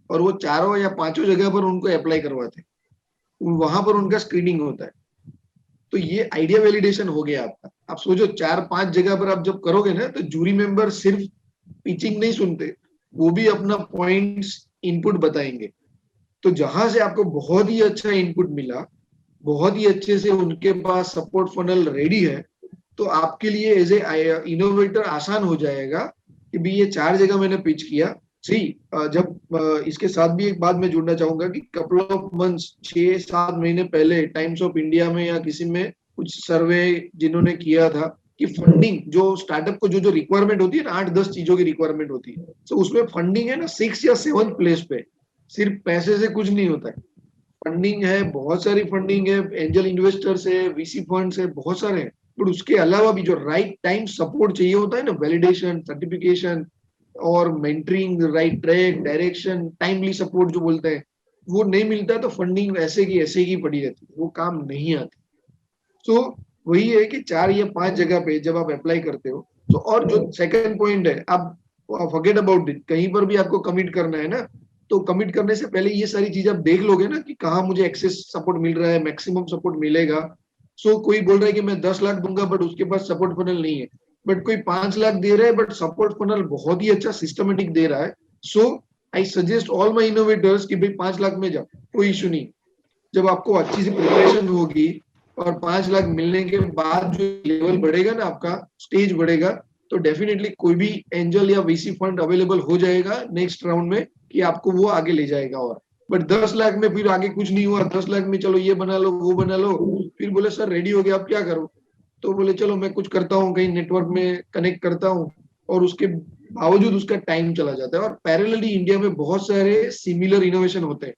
और वो 4 या 5 जगह पर उनको अप्लाई करवाते हैं, वहां पर उनका स्क्रीनिंग होता है. तो ये आइडिया वैलिडेशन हो गया आपका. आप सोचो 4-5 जगह पर आप जब करोगे ना तो जूरी मेंबर सिर्फ पिचिंग नहीं सुनते, वो भी अपना पॉइंट्स इनपुट बताएंगे. तो जहां से आपको बहुत ही अच्छा इनपुट मिला, बहुत ही अच्छे से उनके पास सपोर्ट फनल रेडी है, तो आपके लिए एज ए इनोवेटर आसान हो जाएगा कि भी ये 4 जगह मैंने पिच किया. जब इसके साथ भी एक बात मैं जुड़ना चाहूंगा कि कपल ऑफ मंथ्स 6-7 महीने पहले टाइम्स ऑफ इंडिया में या किसी में कुछ सर्वे जिन्होंने किया था कि फंडिंग जो स्टार्टअप को जो रिक्वायरमेंट होती है ना, 8-10 चीजों की रिक्वायरमेंट होती है, तो उसमें फंडिंग है ना 6 या 7 प्लेस पे. सिर्फ पैसे से कुछ नहीं होता है, फंडिंग है, बहुत सारी फंडिंग है, एंजल इन्वेस्टर्स है, VC फंड्स है, बहुत सारे हैं. बट उसके अलावा भी जो राइट टाइम सपोर्ट चाहिए होता है ना, वैलिडेशन, सर्टिफिकेशन और mentoring, right track, direction, timely support जो बोलते हैं, वो नहीं मिलता तो फंडिंग ऐसे की पड़ी रहती है, वो काम नहीं आती. तो वही है कि 4 या 5 जगह पे जब आप अप्लाई करते हो तो, और जो सेकंड पॉइंट है, आप फॉरगेट अबाउट इट, कहीं पर भी आपको कमिट करना है ना, तो कमिट करने से पहले ये सारी चीजें आप देख लोगे ना कि कहाँ मुझे एक्सेस सपोर्ट मिल रहा है, मैक्सिमम सपोर्ट मिलेगा. सो कोई बोल रहा है कि मैं 10 लाख दूंगा बट उसके पास सपोर्ट फनल नहीं है, बट कोई 5 लाख दे रहा है बट सपोर्ट फनल बहुत ही अच्छा सिस्टमेटिक दे रहा है. So I suggest all my innovators कि भाई 5 लाख में जाओ, कोई इशू नहीं. जब आपको अच्छी सी प्रिपरेशन होगी और 5 लाख मिलने के बाद जो लेवल बढ़ेगा ना, आपका स्टेज बढ़ेगा, तो डेफिनेटली कोई भी एंजल या VC फंड अवेलेबल हो जाएगा नेक्स्ट राउंड में कि आपको वो आगे ले जाएगा. और बट 10 लाख में फिर आगे कुछ नहीं हुआ, 10 लाख में चलो ये बना लो वो बना लो, फिर बोले सर रेडी हो गया आप क्या करो, तो बोले चलो मैं कुछ करता हूँ, कहीं नेटवर्क में कनेक्ट करता हूँ, और उसके बावजूद उसका टाइम चला जाता है. और पैरेलली इंडिया में बहुत सारे सिमिलर इनोवेशन होते हैं,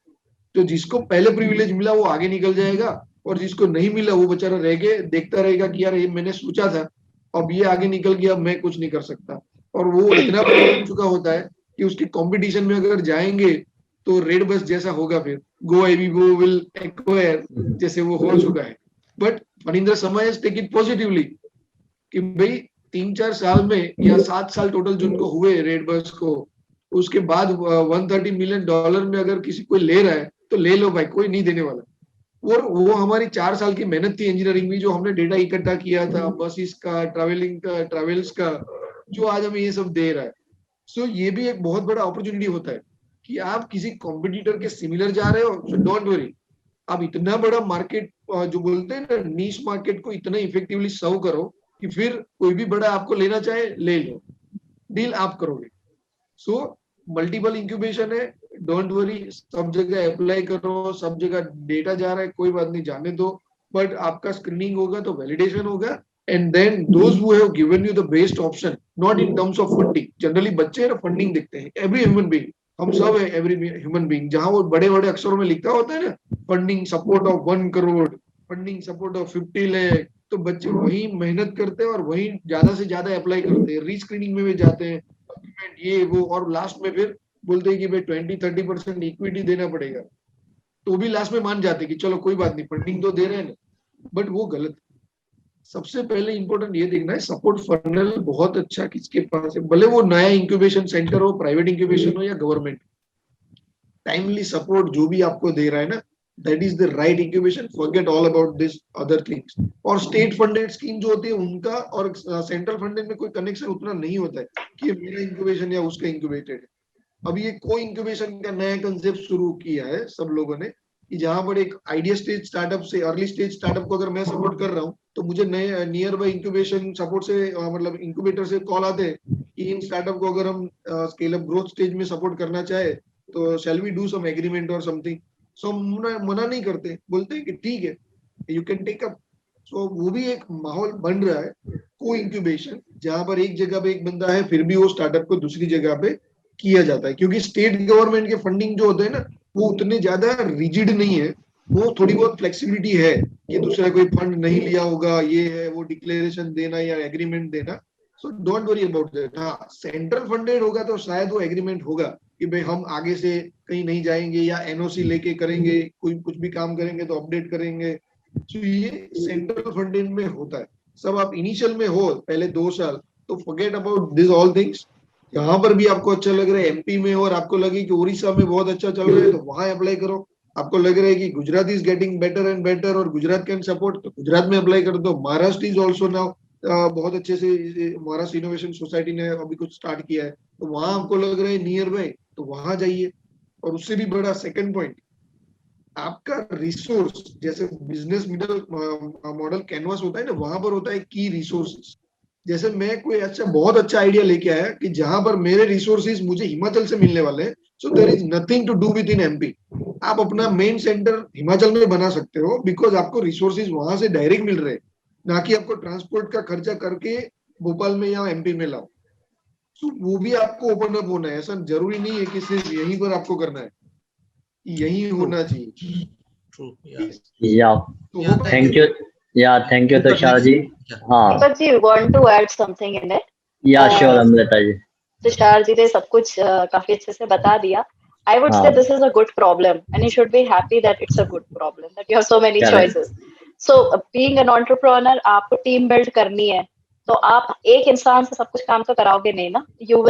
तो जिसको पहले प्रिविलेज मिला वो आगे निकल जाएगा, और जिसको नहीं मिला वो बेचारा रह गए देखता रहेगा कि यार ये मैंने सोचा था, अब ये आगे निकल गया, मैं कुछ नहीं कर सकता। और वो इतना बड़ा हो चुका होता है कि उसके कंपटीशन में अगर जाएंगे तो रेड बस जैसा होगा, फिर गो एबीबो विल एक्वायर जैसे वो हो चुका है। But Phanindra Sharma has take it positively कि भाई 3-4 साल में या 7 साल टोटल जिनको हुए रेड बस को, उसके बाद $130 मिलियन में अगर किसी कोई ले रहा है तो ले लो भाई, कोई नहीं देने वाला। और वो हमारी 4 साल की मेहनत थी इंजीनियरिंग में, जो हमने डेटा इकट्ठा किया था बसेस का, ट्रैवलिंग का, ट्रैवल्स का, जो आज हमें ये सब दे रहा है। सो ये भी एक बहुत बड़ा अपॉर्चुनिटी होता है कि आप किसी कॉम्पिटिटर के सिमिलर जा रहे हो, सो डोंट वरी, आप इतना बड़ा मार्केट जो बोलते हैं ना नीश मार्केट को इतना इफेक्टिवली सर्व करो कि फिर कोई भी बड़ा आपको लेना चाहे ले लो, डील आप करोगे। सो मल्टीपल इंक्यूबेशन है, डोंट वरी, सब जगह अप्लाई करो, सब जगह डेटा जा रहा है, कोई बात नहीं, जाने दो। बट आपका स्क्रीनिंग होगा तो वैलिडेशन होगा, and then those who have given you the best option, not in terms of funding. Generally बच्चे ना फंडिंग देखते हैं, एवरी ह्यूमन बीइंग, हम सब है एवरी ह्यूमन बीइंग, जहां वो बड़े बड़े अक्षरों में लिखा होता है ना funding support of 1 crore, funding support of 50 lakh, तो बच्चे वही मेहनत करते हैं और वही ज्यादा से ज्यादा अप्लाई करते हैं, रीस्क्रीनिंग में भी जाते हैं, ये वो, और लास्ट में फिर बोलते हैं कि भाई 20-30% इक्विटी देना पड़ेगा, तो भी लास्ट में मान जाते हैं कि चलो कोई बात नहीं, फंडिंग तो दे रहे हैं ना। बट वो गलत है। सबसे पहले इंपॉर्टेंट ये देखना है सपोर्ट फनल बहुत अच्छा किसके पास है, भले वो नया इंक्यूबेशन सेंटर हो, प्राइवेट इंक्यूबेशन हो या गवर्नमेंट, टाइमली सपोर्ट जो भी आपको दे रहा है ना, that is the right incubation, forget all about this other things. और स्टेट फंडेड स्कीम जो होती है उनका और सेंट्रल फंडेड में कोई कनेक्शन उतना नहीं होता है कि मेरा इंक्यूबेशन या उसका इंक्यूबेटेड है। अभी ये को इंक्यूबेशन का नया कंसेप्ट शुरू किया है सब लोगों ने, कि जहां पर एक आइडिया स्टेज स्टार्टअप से अर्ली स्टेज स्टार्टअप को अगर मैं सपोर्ट कर रहा हूँ तो मुझे नए नियर बाय इंक्यूबेशन सपोर्ट से मतलब इंक्यूबेटर से कॉल आते हैं कि इन स्टार्टअप को अगर हम स्केल अप ग्रोथ स्टेज में सपोर्ट करना चाहे तो shall we do some agreement और समथिंग। सो मना नहीं करते, बोलते हैं कि ठीक है you can take up. So वो भी एक माहौल बन रहा है को इंक्यूबेशन, जहां पर एक जगह पे एक बंदा है फिर भी वो स्टार्टअप को दूसरी जगह पे किया जाता है, क्योंकि स्टेट गवर्नमेंट के फंडिंग जो होते हैं ना वो उतने ज्यादा रिजिड नहीं है, वो थोड़ी बहुत फ्लेक्सिबिलिटी है कि दूसरा कोई फंड नहीं लिया होगा, ये है वो डिक्लेरेशन देना या एग्रीमेंट देना। सो डोंट वरी अबाउट दैट। हाँ सेंट्रल फंडेड होगा तो शायद वो एग्रीमेंट होगा कि भाई हम आगे से कहीं नहीं जाएंगे या एनओसी लेके करेंगे, कोई कुछ भी काम करेंगे तो अपडेट करेंगे। तो ये सेंट्रल फंडेड में होता है। सब आप इनिशियल में हो पहले 2 साल तो forget about this all things. यहाँ पर भी आपको अच्छा लग रहा है एमपी में और आपको लगे कि उड़ीसा में बहुत अच्छा चल रहा है तो वहां अप्लाई करो। आपको लग रहा है कि Gujarat is getting better and better और गुजरात कैन सपोर्ट तो गुजरात में अप्लाई कर दो। महाराष्ट्र इज ऑल्सो नाउ बहुत अच्छे से महाराष्ट्र इनोवेशन सोसाइटी ने अभी कुछ स्टार्ट किया है तो वहां आपको लग रहा है नियर बाय तो वहां जाइए। और उससे भी बड़ा सेकंड पॉइंट आपका रिसोर्स, जैसे बिजनेस मॉडल कैनवास होता है ना, वहां पर होता है की रिसोर्सेस। जैसे मैं कोई अच्छा बहुत अच्छा आइडिया लेके आया कि जहां पर मेरे रिसोर्सेज मुझे हिमाचल से मिलने वाले हैं, so there is nothing to do with in MP. आप अपना मेन सेंटर हिमाचल में बना सकते हो बिकॉज आपको रिसोर्सेज वहां से डायरेक्ट मिल रहे हैं, ना कि आपको ट्रांसपोर्ट का खर्चा करके भोपाल में या एमपी में लाओ। सो वो भी आपको ओपन अप होना है, ऐसा जरूरी नहीं है कि सिर्फ यहीं पर आपको करना है, यही होना चाहिए। True. Yeah. Yeah, तो Yeah, होता है thank कि- you. Yeah, thank you, Tushar ji. हाँ, Deepak ji, want to add something in it? yeah, sure, Amrita ji. Tushar ji ने सब कुछ काफी अच्छे से बता दिया. I would say हाँ. this is a good problem, and you should be happy that it's a good problem that you have so many Correct. choices. So being an entrepreneur, आपको team build करनी है, तो आप एक इंसान से सब कुछ काम तो कराओगे नहीं ना. You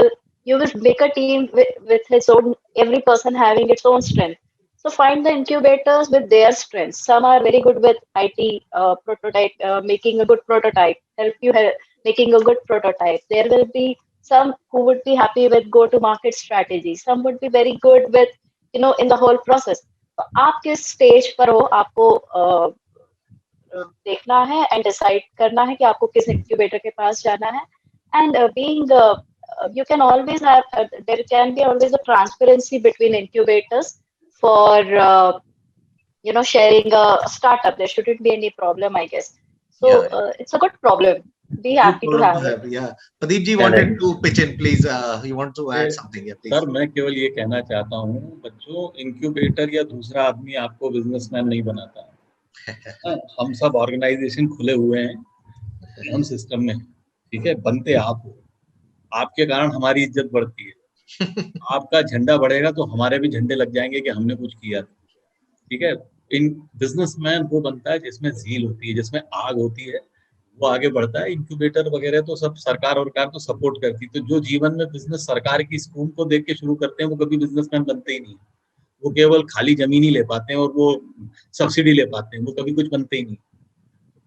will make a team with his own, every person having its own strength. So find the incubators with their strengths. Some are very good with IT prototype, making a good prototype, making a good prototype. There will be some who would be happy with go-to-market strategy. Some would be very good with, in the whole process. तो आप किस stage पर हो, आपको देखना है and decide करना है कि आपको किस incubator के पास जाना है. And you can always have, there can be always a transparency between incubators for sharing a startup. There shouldn't be any problem, I guess. So Yeah. it's a good problem. Be happy to have it. Yeah. Pradeep ji wanted to pitch in, please. You want to add something? Yeah, please. Sir मैं केवल ये कहना चाहता हूँ बच्चों, incubator या दूसरा आदमी आपको बिजनेसमैन नहीं बनाता है. हम सब ऑर्गेनाइजेशन खुले हुए हैं हम सिस्टम में, ठीक है, बनते आप हो, आपके कारण हमारी इज्जत बढ़ती है, आपका झंडा बढ़ेगा तो हमारे भी झंडे लग जाएंगे कि हमने कुछ किया, ठीक है। इन बिजनेसमैन वो बनता है जिसमें झील होती है, जिसमें आग होती है, वो आगे बढ़ता है। इंक्यूबेटर वगैरह तो सब सरकार और कार तो सपोर्ट करती है। तो जो जीवन में बिजनेस सरकार की स्कीम को देख के शुरू करते हैं वो कभी बिजनेसमैन बनते ही नहीं, वो केवल खाली जमीन ही ले पाते हैं और वो सब्सिडी ले पाते हैं, वो कभी कुछ बनते ही नहीं।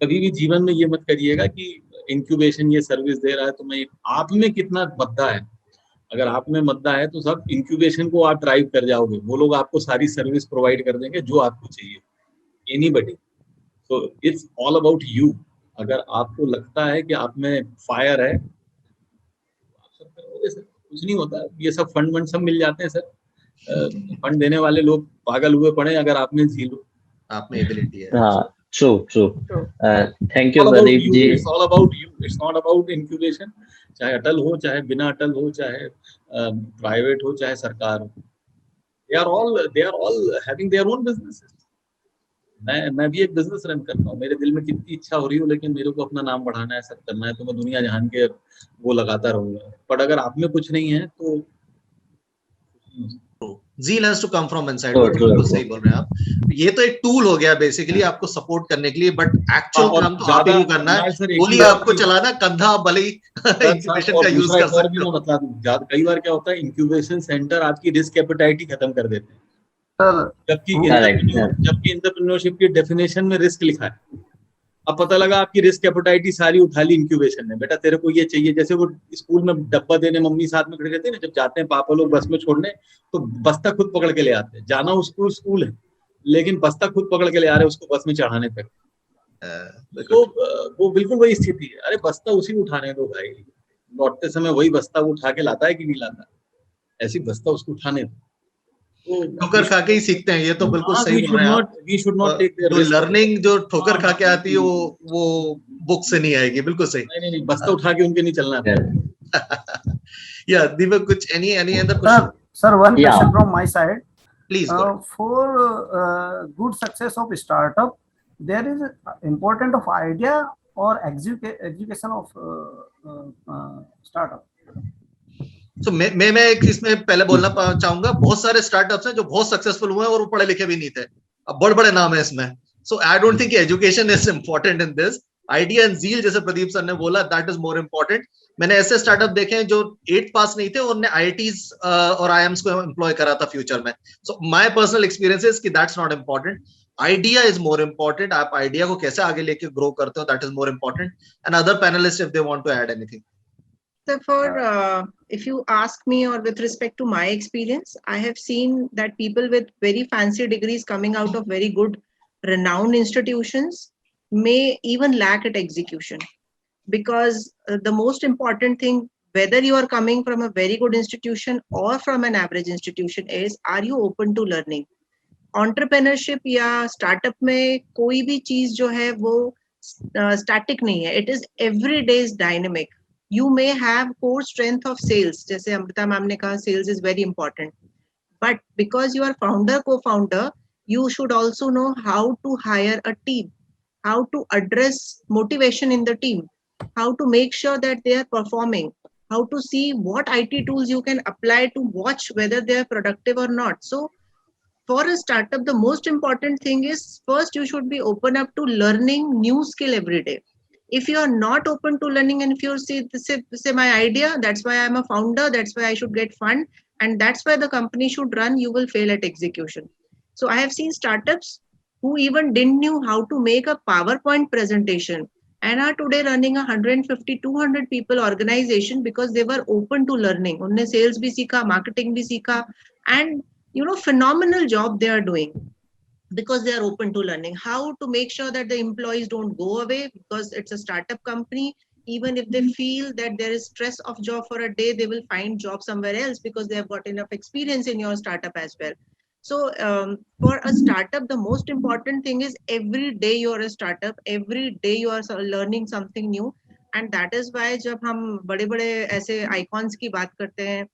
कभी भी जीवन में ये मत करिएगा कि इंक्यूबेशन ये सर्विस दे रहा है तो मैं, आप में कितना मद्दा है, अगर आप में मद्दा है तो सब इंक्यूबेशन को आप ड्राइव कर जाओगे, वो लोग आपको सारी सर्विस प्रोवाइड कर देंगे जो आपको चाहिए, एनीबडी। तो इट्स ऑल अबाउट यू। अगर आपको लगता है कि आप में फायर है, आप सब करोगे सर, कुछ नहीं होता। ये सब फंड सब मिल जाते हैं सर, फंड देने वाले लोग पागल हुए पड़े अगर आप में झील हो। आप में एबिलिटी है। हाँ, true. Thank you All about Pradeep you, ji. it's all about you, it's not about incubation। चाहे अटल हो, चाहे बिना अटल हो, चाहे प्राइवेट हो, चाहे सरकार हो, they are all having their own businesses। मैं भी एक बिजनेस रन करता हूँ, मेरे दिल में कितनी इच्छा हो रही हो, लेकिन मेरे को अपना नाम बढ़ाना है, सब करना है, तो मैं दुनिया जहान के वो लगाता रहूंगा। पर अगर आप में कुछ नहीं है तो Zeal has to come from inside। True, वो बिल्कुल true, सही बोल रहे हैं आप। ये तो एक टूल हो गया बेसिकली आपको सपोर्ट करने के लिए, बट एक्चुअल और काम तो आप ही को करना है। सर एक गोली ही आपको चलाना, कंधा आप भले ही इंक्यूबेशन और का यूज दूसरा कर एक और भी सकते मैं हो। बता दूं, कई बार क्या होता है, इंक्यूबेशन सेंटर आपकी रिस्क एपेटाइट ही खत्म कर देते हैं, सर Correct। जबकि एंटरप्रेन्योरशिप की डेफिनेशन में रिस्क लिखा है। अब पता लगा आपकी रिस्क एपेटाइट ही सारी उठा ली इंक्यूबेशन ने, बेटा तेरे को ये चाहिए। जैसे वो स्कूल में डब्बा देने मम्मी साथ में खड़े रहते हैं ना, जब जाते हैं पापा लोग बस में छोड़ने, तो बस्ता खुद पकड़ के ले आते हैं। जाना उसको स्कूल है, लेकिन बस्ता खुद पकड़ के ले आ रहे हैं उसको बस में चढ़ाने तक। तो वो बिल्कुल वही स्थिति है। अरे बस्ता उसी को उठाने दो भाई, लौटते समय वही बस्ता वो उठा के लाता है कि नहीं लाता, ऐसी बस्ता उसको उठाने दो। ठोकर खा के ही सीखते हैं, ये तो बिल्कुल सही बोल रहे हैं आप। We should not take there जो रिस्क। लर्निंग जो ठोकर खा के आती है वो बुक से नहीं आएगी। बिल्कुल सही। नहीं, बस्ता उठा के उनके नहीं चलना है। या दीपक, कुछ any other question? Sir, one Yeah. question from my side. Please go ahead. For good success of startup, there is important of idea or education of startup. So मैं एक इसमें पहले बोलना चाहूंगा, बहुत सारे स्टार्टअप्स हैं जो बहुत सक्सेसफुल हुए हैं और वो पढ़े लिखे भी नहीं थे, अब बड़े बड़े नाम है इसमें। So I don't think education is important in this. Idea and zeal, जैसे प्रदीप सर ने बोला, दैट इज मोर इम्पोर्टेंट। मैंने ऐसे स्टार्टअप देखे हैं जो 8th पास नहीं थे और उन्होंने IITs और IIMs को एम्प्लॉय करा था फ्यूचर में। So my personal experience is कि that's not important, idea is more important. आप आइडिया को कैसे आगे लेके ग्रो करते हो, that is more important. And other panelist if they want to add anything. So if you ask me, or with respect to my experience, I have seen that people with very fancy degrees coming out of very good renowned institutions may even lack at execution, because the most important thing, whether you are coming from a very good institution or from an average institution, is are you open to learning? Entrepreneurship या startup में कोई भी चीज जो है वो static नहीं है, it is every day is dynamic। You may have core strength of sales, जैसे अमृता मैम ने कहा sales is very important, but because you are founder co-founder, you should also know how to hire a team, how to address motivation in the team, how to make sure that they are performing, how to see what IT tools you can apply to watch whether they are productive or not. So for a startup, the most important thing is, first you should be open up to learning new skill every day. If you are not open to learning, and if you say my idea, that's why I'm a founder, that's why I should get fund, and that's why the company should run, you will fail at execution. So I have seen startups who even didn't knew how to make a PowerPoint presentation and are today running a 150-200 people organization because they were open to learning. उन्होंने sales भी सीखा, marketing भी सीखा, and phenomenal job they are doing, because they are open to learning how to make sure that the employees don't go away, because it's a startup company. Even if they feel that there is stress of job for a day, they will find job somewhere else because they have got enough experience in your startup as well. So for a startup, the most important thing is every day you are a startup, every day you are learning something new. And that is why जब हम बड़े बड़े ऐसे icons की बात करते हैं,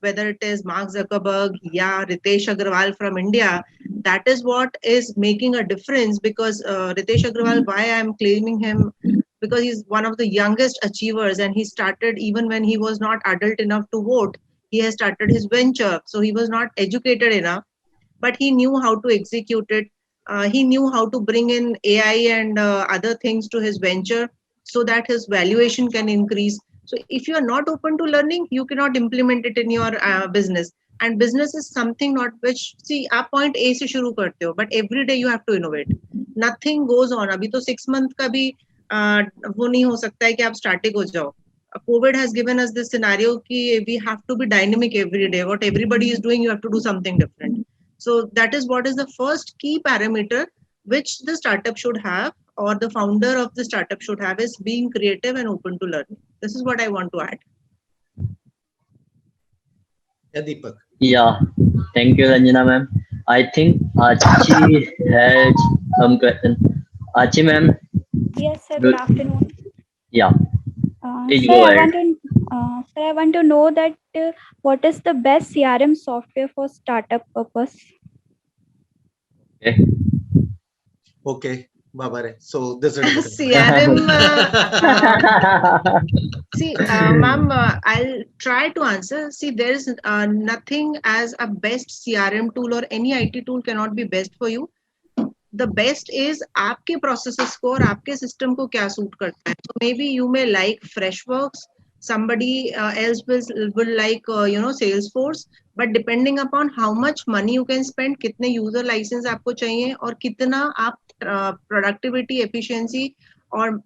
whether it is Mark Zuckerberg, yeah, Ritesh Agarwal from India, that is what is making a difference. Because Ritesh Agarwal, why I'm claiming him, because he's one of the youngest achievers, and he started even when he was not adult enough to vote. He has started his venture, so he was not educated enough, but he knew how to execute it. He knew how to bring in AI and other things to his venture so that his valuation can increase. So if you are not open to learning, you cannot implement it in your business. And business is something not which, see, आप point A से शुरू करते हो, but every day you have to innovate. Nothing goes on. अभी तो 6 month का भी वो नहीं हो सकता है कि आप static हो जाओ. COVID has given us this scenario कि we have to be dynamic every day. What everybody is doing, you have to do something different. So that is what is the first key parameter which the startup should have, or the founder of the startup should have, is being creative and open to learning. This is what I want to add. Yeah, Deepak. Yeah, thank you, Ranjana ma'am. I think Archie has some question. Archie ma'am, Yes, sir. Good afternoon. yeah, please Sir, go I ahead. want to know that what is the best CRM software for startup purpose? Okay. Okay, Babare. So this is CRM. See, ma'am, I'll try to answer. See, there is nothing as a best CRM tool, or any IT tool cannot be best for you. The best is आपके processes को और आपके system को क्या suit करता है. So maybe you may like Freshworks, somebody else will like Salesforce, but depending upon how much money you can spend, कितने user license आपको चाहिए, और कितना आप productivity, efficiency और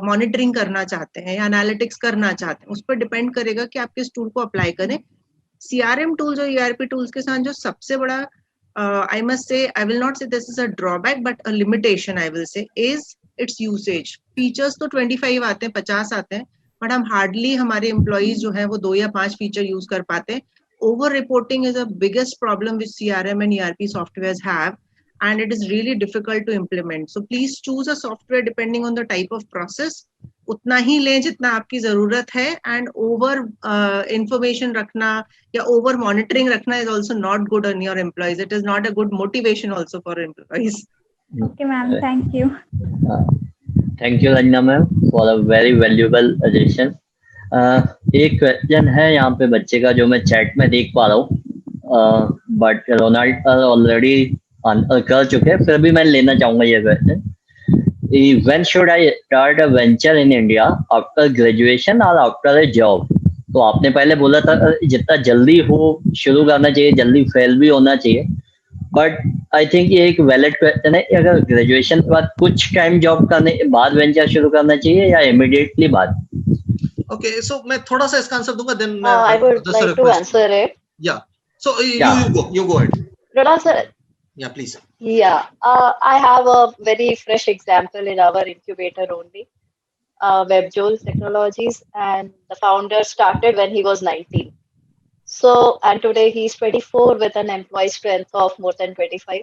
monitoring करना चाहते हैं या analytics करना चाहते हैं, उस पर depend करेगा कि आप किस tool को apply करें. CRM tools और ERP tools के साथ जो सबसे बड़ा I must say, I will not say this is a drawback, but a limitation I will say is its usage. Features तो 25 आते हैं, 50 आते हैं, but हम hardly हमारे employees जो हैं वो 2 या 5 feature use कर पाते हैं. Over reporting is the biggest problem which CRM and ERP softwares have, and it is really difficult to implement. So please choose a software depending on the type of process. उतना ही लें जितना आपकी जरूरत है, and over information रखना या over monitoring रखना is also not good on your employees. It is not a good motivation also for employees. Okay, ma'am. Thank you. Thank you, Ranjana ma'am, for a very valuable suggestion. एक question है यहाँ पे बच्चे का जो मैं chat में देख पा रहा हूँ, बट रोनाल्ड ऑलरेडी आंसर कर चुके हैं, फिर भी मैं लेना चाहूंगा ये question. When should I start a venture in India, after graduation or after a job? तो आपने पहले बोला था जितना जल्दी हो शुरू करना चाहिए, जल्दी फेल भी होना चाहिए, बट आई थिंक ये एक वैलिड क्वेश्चन है. अगर ग्रेजुएशन के बाद कुछ टाइम जॉब करने के बाद वेंचर शुरू करना चाहिए या इमीडिएटली बाद? Okay, so मैं थोड़ा सा इसका आंसर दूंगा, then I would like to answer it. Yeah. So you go ahead. Pranal sir, Yeah, please. yeah, I have a very fresh example in our incubator only, WebJoel Technologies, and the founder started when he was 19. So, and today he's 24 with an employee strength of more than 25.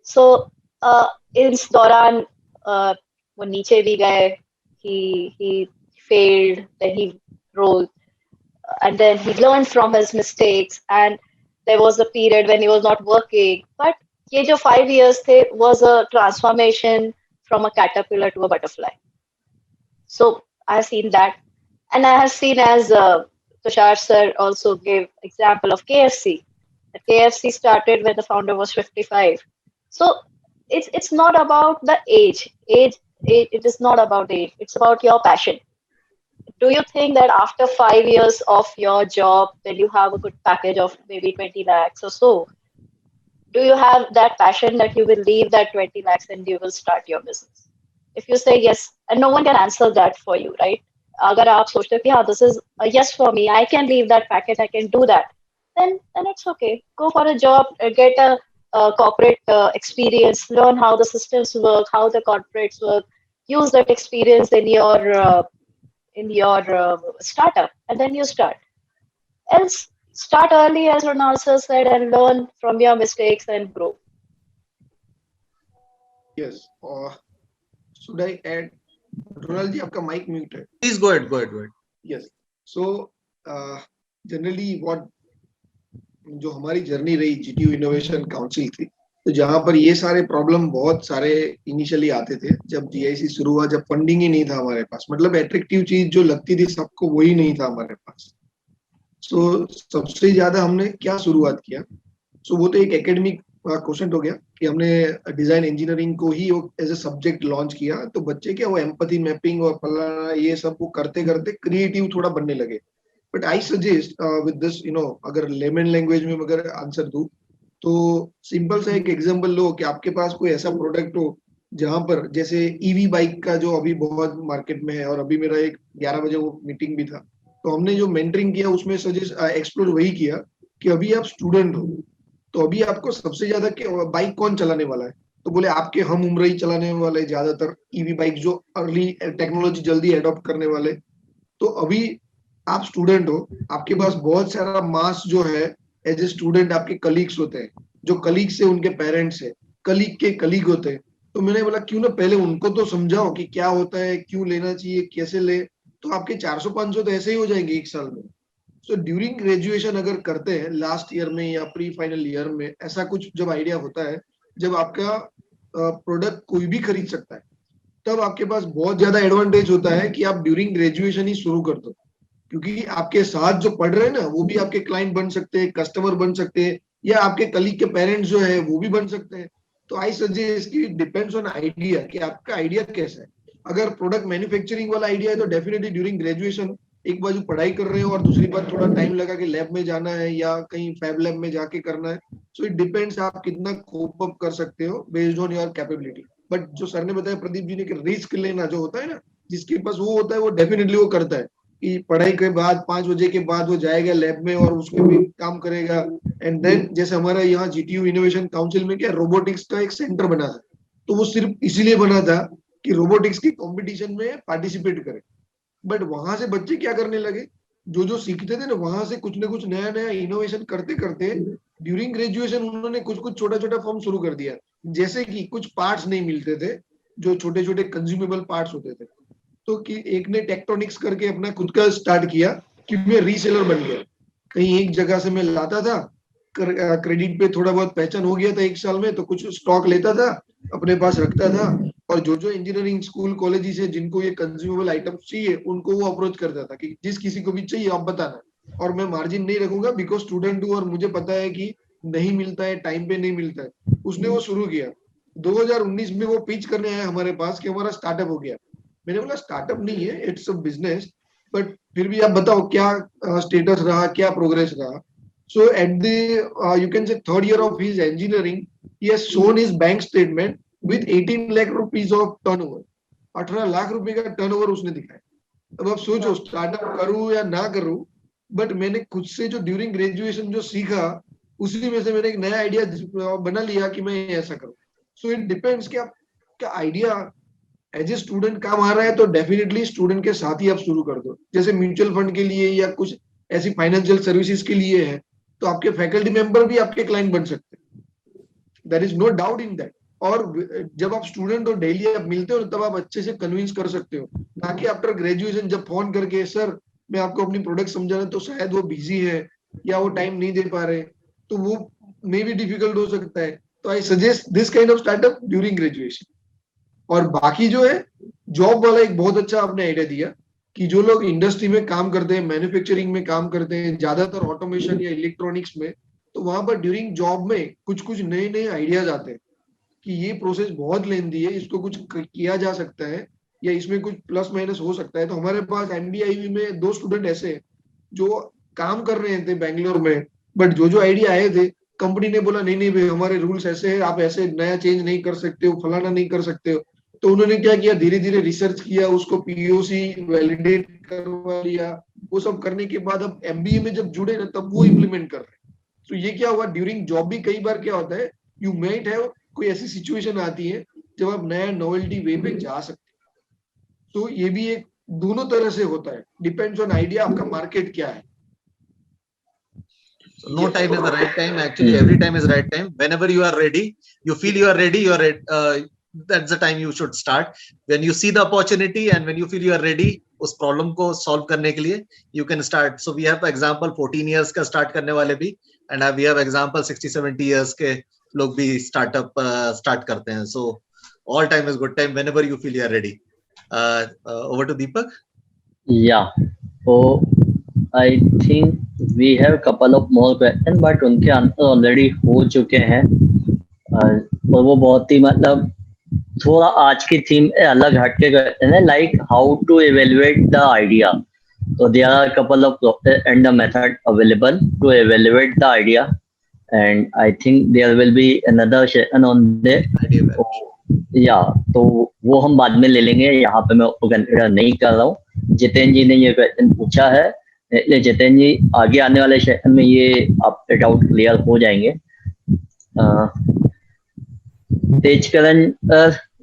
So, इस दौरान वो नीचे भी गए, he failed, then he rose, and then he learned from his mistakes, and there was a period when he was not working. But ये जो 5 years थे was a transformation from a caterpillar to a butterfly. So I have seen that, and I have seen, as Tushar sir also gave example of KFC. The KFC started when the founder was 55. So it's not about the age. It is not about age. It's about your passion. Do you think that after 5 years of your job, when you have a good package of maybe 20 lakhs or so, do you have that passion that you will leave that 20 lakhs and you will start your business? If you say yes, and no one can answer that for you, right? अगर आप सोचते हो कि हाँ, this is a yes for me, I can leave that package, I can do that, then it's okay. Go for a job, get a corporate experience, learn how the systems work, how the corporates work, use that experience in your startup, and then you start. Else, start early, as Ronald sir said, and learn from your mistakes and grow. Yes. Should I add? Ronald ji, आपका mic muted. Please go ahead. Yes. So generally what जो हमारी journey रही GTU innovation council थी, तो जहां पर ये सारे प्रॉब्लम बहुत सारे इनिशियली आते थे जब जीआईसी शुरू हुआ, जब फंडिंग ही नहीं था हमारे पास, मतलब एट्रैक्टिव चीज जो लगती थी सबको वही नहीं था हमारे पास। सो सबसे ज्यादा हमने क्या शुरुआत किया, सो वो तो एक एकेडमिक क्वेश्चन हो गया कि हमने डिजाइन इंजीनियरिंग को ही एज ए सब्जेक्ट लॉन्च किया, तो बच्चे क्या वो एम्पैथी मैपिंग और फलाना ये सब वो करते करते क्रिएटिव थोड़ा बनने लगे। But I suggest with this अगर लेमन लैंग्वेज में अगर आंसर दूं तो सिंपल सा एक एग्जांपल लो कि आपके पास कोई ऐसा प्रोडक्ट हो जहां पर जैसे ईवी बाइक का जो अभी बहुत मार्केट में है, और अभी मेरा एक 11 बजे वो मीटिंग भी था, तो हमने जो मेंटरिंग किया उसमें सजेस्ट एक्सप्लोर वही किया कि अभी आप स्टूडेंट हो तो अभी आपको सबसे ज्यादा बाइक कौन चलाने वाला है, तो बोले आपके हम उम्र ही चलाने वाले ज्यादातर ईवी बाइक जो अर्ली टेक्नोलॉजी जल्दी एडॉप्ट करने वाले। तो अभी आप स्टूडेंट हो, आपके पास बहुत सारा मास जो है एज ए स्टूडेंट आपके कलीग्स होते हैं, जो कलीग से उनके पेरेंट्स है, कलीग के कलीग होते हैं। तो मैंने बोला क्यों ना पहले उनको तो समझाओ कि क्या होता है, क्यों लेना चाहिए, कैसे ले, तो आपके 400-500 तो ऐसे ही हो जाएंगे एक साल में। सो ड्यूरिंग ग्रेजुएशन अगर करते हैं लास्ट ईयर में या प्री फाइनल ईयर में, ऐसा कुछ जब आइडिया होता है, जब आपका प्रोडक्ट कोई भी खरीद सकता है, तब आपके पास बहुत ज्यादा एडवांटेज होता है कि आप ड्यूरिंग ग्रेजुएशन ही शुरू कर दो, क्योंकि आपके साथ जो पढ़ रहे हैं ना वो भी आपके क्लाइंट बन सकते हैं, कस्टमर बन सकते हैं, या आपके कलीग के पेरेंट्स जो है वो भी बन सकते हैं। तो आई सजेस्ट कि डिपेंड्स ऑन आइडिया कि आपका आइडिया कैसा है। अगर प्रोडक्ट मैन्युफैक्चरिंग वाला आइडिया है तो डेफिनेटली ड्यूरिंग ग्रेजुएशन एक बाजू पढ़ाई कर रहे हो और दूसरी बार थोड़ा टाइम लगा के लैब में जाना है या कहीं फैब लैब में जाके करना है। सो इट डिपेंड्स आप कितना कोप अप कर सकते हो based on your capability. But जो सर ने बताया प्रदीप जी ने कि रिस्क लेना जो होता है ना, जिसके पास वो होता है वो डेफिनेटली वो करता है कि पढ़ाई के बाद 5 बजे के बाद वो जाएगा लैब में और उसमें भी काम करेगा। एंड देन जैसे हमारा यहाँ जीटीयू इनोवेशन काउंसिल में क्या रोबोटिक्स का एक सेंटर बना था, तो वो सिर्फ इसीलिए बना था कि रोबोटिक्स की कंपटीशन में पार्टिसिपेट करे। बट वहां से बच्चे क्या करने लगे, जो सीखते थे ना वहां से कुछ ना कुछ नया नया इनोवेशन करते करते ड्यूरिंग ग्रेजुएशन उन्होंने कुछ कुछ छोटा छोटा फॉर्म शुरू कर दिया। जैसे कि कुछ पार्ट्स नहीं मिलते थे, जो छोटे छोटे कंज्यूमेबल पार्ट्स होते थे, तो कि एक ने टेक्टोनिक्स करके अपना खुद का स्टार्ट किया कि मैं रीसेलर बन गया। कहीं एक जगह से मैं लाता था, क्रेडिट पे थोड़ा बहुत पहचान हो गया था एक साल में, तो कुछ स्टॉक लेता था अपने पास रखता था, और जो इंजीनियरिंग स्कूल कॉलेजेस है जिनको ये कंज्यूमेबल आइटम्स चाहिए उनको वो अप्रोच करता था कि जिस किसी को भी चाहिए आप बताना, और मैं मार्जिन नहीं रखूंगा बिकॉज स्टूडेंट हूँ और मुझे पता है कि नहीं मिलता है, टाइम पे नहीं मिलता है। उसने वो शुरू किया। 2019 में वो पिच करने आया हमारे पास कि हमारा स्टार्टअप हो गया। मैंने बोला स्टार्टअप नहीं है, इट्स अ बिजनेस, बट फिर भी आप बताओ क्या स्टेटस रहा, क्या प्रोग्रेस रहा। So at the you can say third year of his engineering he has shown his bank statement with 18 lakh rupees of turnover. 18 lakh रुपए का टर्नओवर उसने दिखाया। अब आप सोचो स्टार्टअप करूं या ना करूं, बट मैंने खुद से जो ड्यूरिंग ग्रेजुएशन जो सीखा उसी में से मैंने एक नया आइडिया बना लिया कि मैं ऐसा करूं। सो इट डिपेंड्स कि आपका आइडिया एज ए स्टूडेंट काम आ रहा है तो डेफिनेटली स्टूडेंट के साथ ही आप शुरू कर दो। जैसे म्यूचुअल फंड के लिए या कुछ ऐसी फाइनेंशियल सर्विसेज के लिए है तो आपके फैकल्टी मेंबर भी आपके क्लाइंट बन सकते हैं, there is no doubt in that. और जब आप स्टूडेंट हो डेली आप मिलते हो तब आप अच्छे से कन्विंस कर सकते हो, ना कि आफ्टर ग्रेजुएशन जब फोन करके सर मैं आपको अपनी प्रोडक्ट समझाना, तो शायद वो बिजी है या वो टाइम नहीं दे पा रहे, तो वो मे भी डिफिकल्ट हो सकता है। तो I suggest this kind of startup during graduation. और बाकी जो है जॉब वाला एक बहुत अच्छा आपने आइडिया दिया कि जो लोग इंडस्ट्री में काम करते हैं, मैन्युफैक्चरिंग में काम करते हैं, ज्यादातर ऑटोमेशन या इलेक्ट्रॉनिक्स में, तो वहां पर ड्यूरिंग जॉब में कुछ कुछ नए नए आइडियाज आते हैं कि ये प्रोसेस बहुत लेंदी है, इसको कुछ किया जा सकता है या इसमें कुछ प्लस माइनस हो सकता है। तो हमारे पास MBIV में 2 स्टूडेंट ऐसे जो काम कर रहे थे बैंगलोर में, बट जो आइडिया आए थे कंपनी ने बोला नहीं नहीं भाई हमारे रूल्स ऐसे है, आप ऐसे नया चेंज नहीं कर सकते हो, फलाना नहीं कर सकते हो। तो उन्होंने क्या किया, धीरे धीरे रिसर्च किया, उसको POC वैलिडेट करवा लिया। वो सब करने के बाद अब MBA में जब जुड़े ना तब वो इम्प्लीमेंट कर रहे हैं। तो ये क्या हुआ ड्यूरिंग जॉब भी कई बार क्या होता है, यू माइट हैव कोई ऐसी सिचुएशन आती है जब आप नया नोवेल्टी वे पे जा सकते हैं। तो ये भी एक दोनों तरह से होता है, डिपेंड्स ऑन आइडिया आपका मार्केट क्या है। So no time is the right time. Actually, every time is right time. Whenever you are ready, you feel you are ready. You are ready. That's the time you should start. When you see the opportunity and when you feel you are ready, उस problem को solve करने के लिए you can start. So we have example 14 years का start करने वाले भी, and we have example 60-70 years के लोग भी स्टार्टअप स्टार्ट करते हैं. So all time is good time whenever you feel you are ready. Over to Deepak. Yeah. So I think we have a couple of more questions, but उनके answer already हो चुके हैं और वो बहुत ही मतलब थोड़ा आज की थीम अलग हटके क्वेश्चन है, like how to evaluate the idea. So there are a couple of process and the method available to evaluate the idea, and I think there will be another session on that. या तो वो हम बाद में ले लेंगे, यहाँ पे मैं उसको कंसिडर नहीं कर रहा हूँ. जितेंद्र जी ने ये क्वेश्चन पूछा है, इसलिए जितेंद्र जी आगे आने वाले सेशन में ये आपके डाउट क्लियर हो जाएंगे. Tejkaran,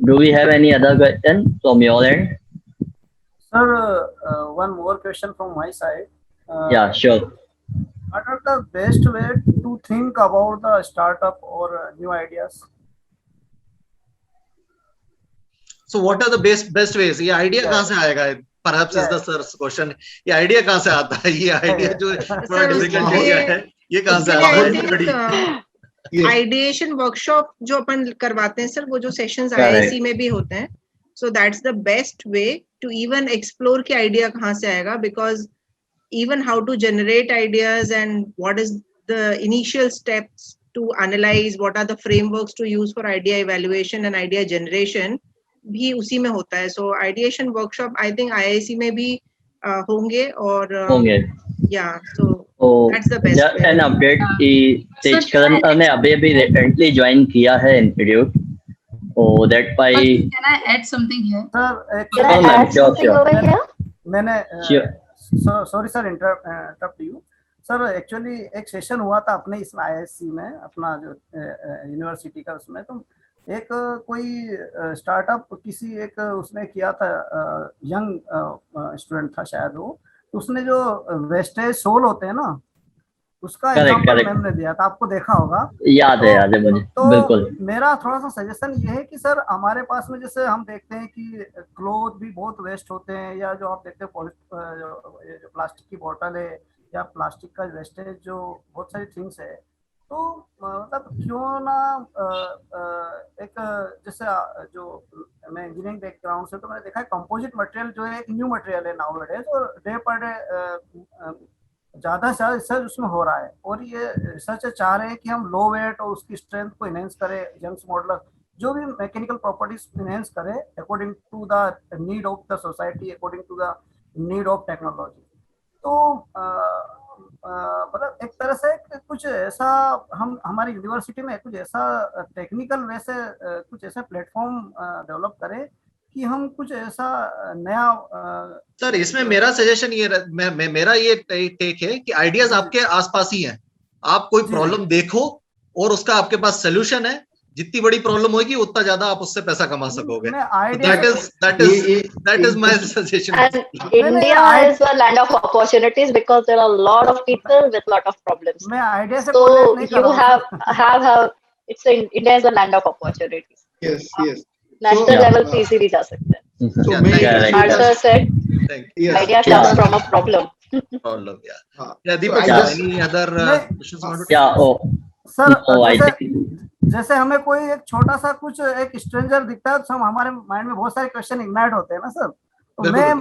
do we have any other question from your end? Sir, one more question from my side. Yeah, sure. What are the best way to think about the startup or new ideas? So what are the best ways? ये idea कहाँ से आएगा? Perhaps is the sir's question. ये idea कहाँ से आता है? ये आइडिया जो थोड़ा डिफिकल्ट एरिया है, ये कहाँ से आता है? आइडिएशन वर्कशॉप जो अपन करवाते हैं सर, वो जो सेशंस आईआईसी में भी होते हैं, so that's the best way to even explore कि आइडिया कहाँ से आएगा, because even how to generate ideas and what is the initial steps to analyze, what are the frameworks to use for idea evaluation and idea generation भी उसी में होता है. So ideation workshop I think IIC में भी होंगे और होंगे. yeah, so that's the best just way. an update कि तेजकरण ने अभी रिसेंटली ज्वाइन किया है institute. Oh, that by. Can I add something here? Sir, Can I add something over here? मैंने Sure. Sorry sir interrupt you sir. Actually एक session हुआ था अपने इसमें आईआईसी में, अपना जो यूनिवर्सिटी का, उसमें तो एक कोई स्टार्टअप किसी एक उसने किया था, यंग स्टूडेंट था शायद वो, तो उसने जो वेस्टेज सोल होते हैं ना, उसका एग्जांपल मैम ने दिया था, आपको देखा होगा. याद है मुझे. तो बिल्कुल. मेरा थोड़ा सा सजेशन ये है कि सर हमारे पास में जैसे हम देखते हैं कि क्लोथ भी बहुत वेस्ट होते हैं, या जो आप देखते हैं जो प्लास्टिक की बोतल है या प्लास्टिक का वेस्टेज, जो बहुत सारी थिंग्स है, तो मतलब क्यों ना एक जैसे जो मैं इंजीनियरिंग बैकग्राउंड से, तो मैंने देखा है कंपोजिट मटेरियल जो है एक न्यू मटेरियल है नाउअडेज, और डे पर डे ज्यादा से ज्यादा रिसर्च उसमें हो रहा है, और ये रिसर्चर चाह रहे हैं कि हम लो वेट और उसकी स्ट्रेंथ को इनहेंस करें, जंक्स मॉडलर जो भी मैकेनिकल प्रॉपर्टीज इनहेंस करें according to the need of the society, according to the need of technology. तो मतलब एक तरह से कुछ ऐसा हम हमारी यूनिवर्सिटी में कुछ ऐसा टेक्निकल वे से कुछ ऐसा प्लेटफॉर्म डेवलप करें कि हम कुछ ऐसा नया. सर इसमें मेरा सजेशन ये मेरा ये टेक है कि आइडियाज आपके आसपास ही हैं. आप कोई प्रॉब्लम देखो और उसका आपके पास सोल्यूशन है. जितनी बड़ी प्रॉब्लम होगी उतना ज्यादा आप उससे पैसा कमा सकोगे. That is my suggestion. And India is a land of opportunities because there are a lot of people with lot of problems. मैं आइडिया से So you have it's India is a land of opportunities. Yes. National level पे easily जा सकते हैं. So Arthur said idea comes from a problem. Yeah, Deepak, any other questions you want to Yeah. Sir जैसे हमें कोई एक छोटा सा कुछ एक स्ट्रेंजर दिखता है, तो हमारे माइंड में बहुत सारे क्वेश्चन इग्नाइट होते हैं ना सर. तो मैं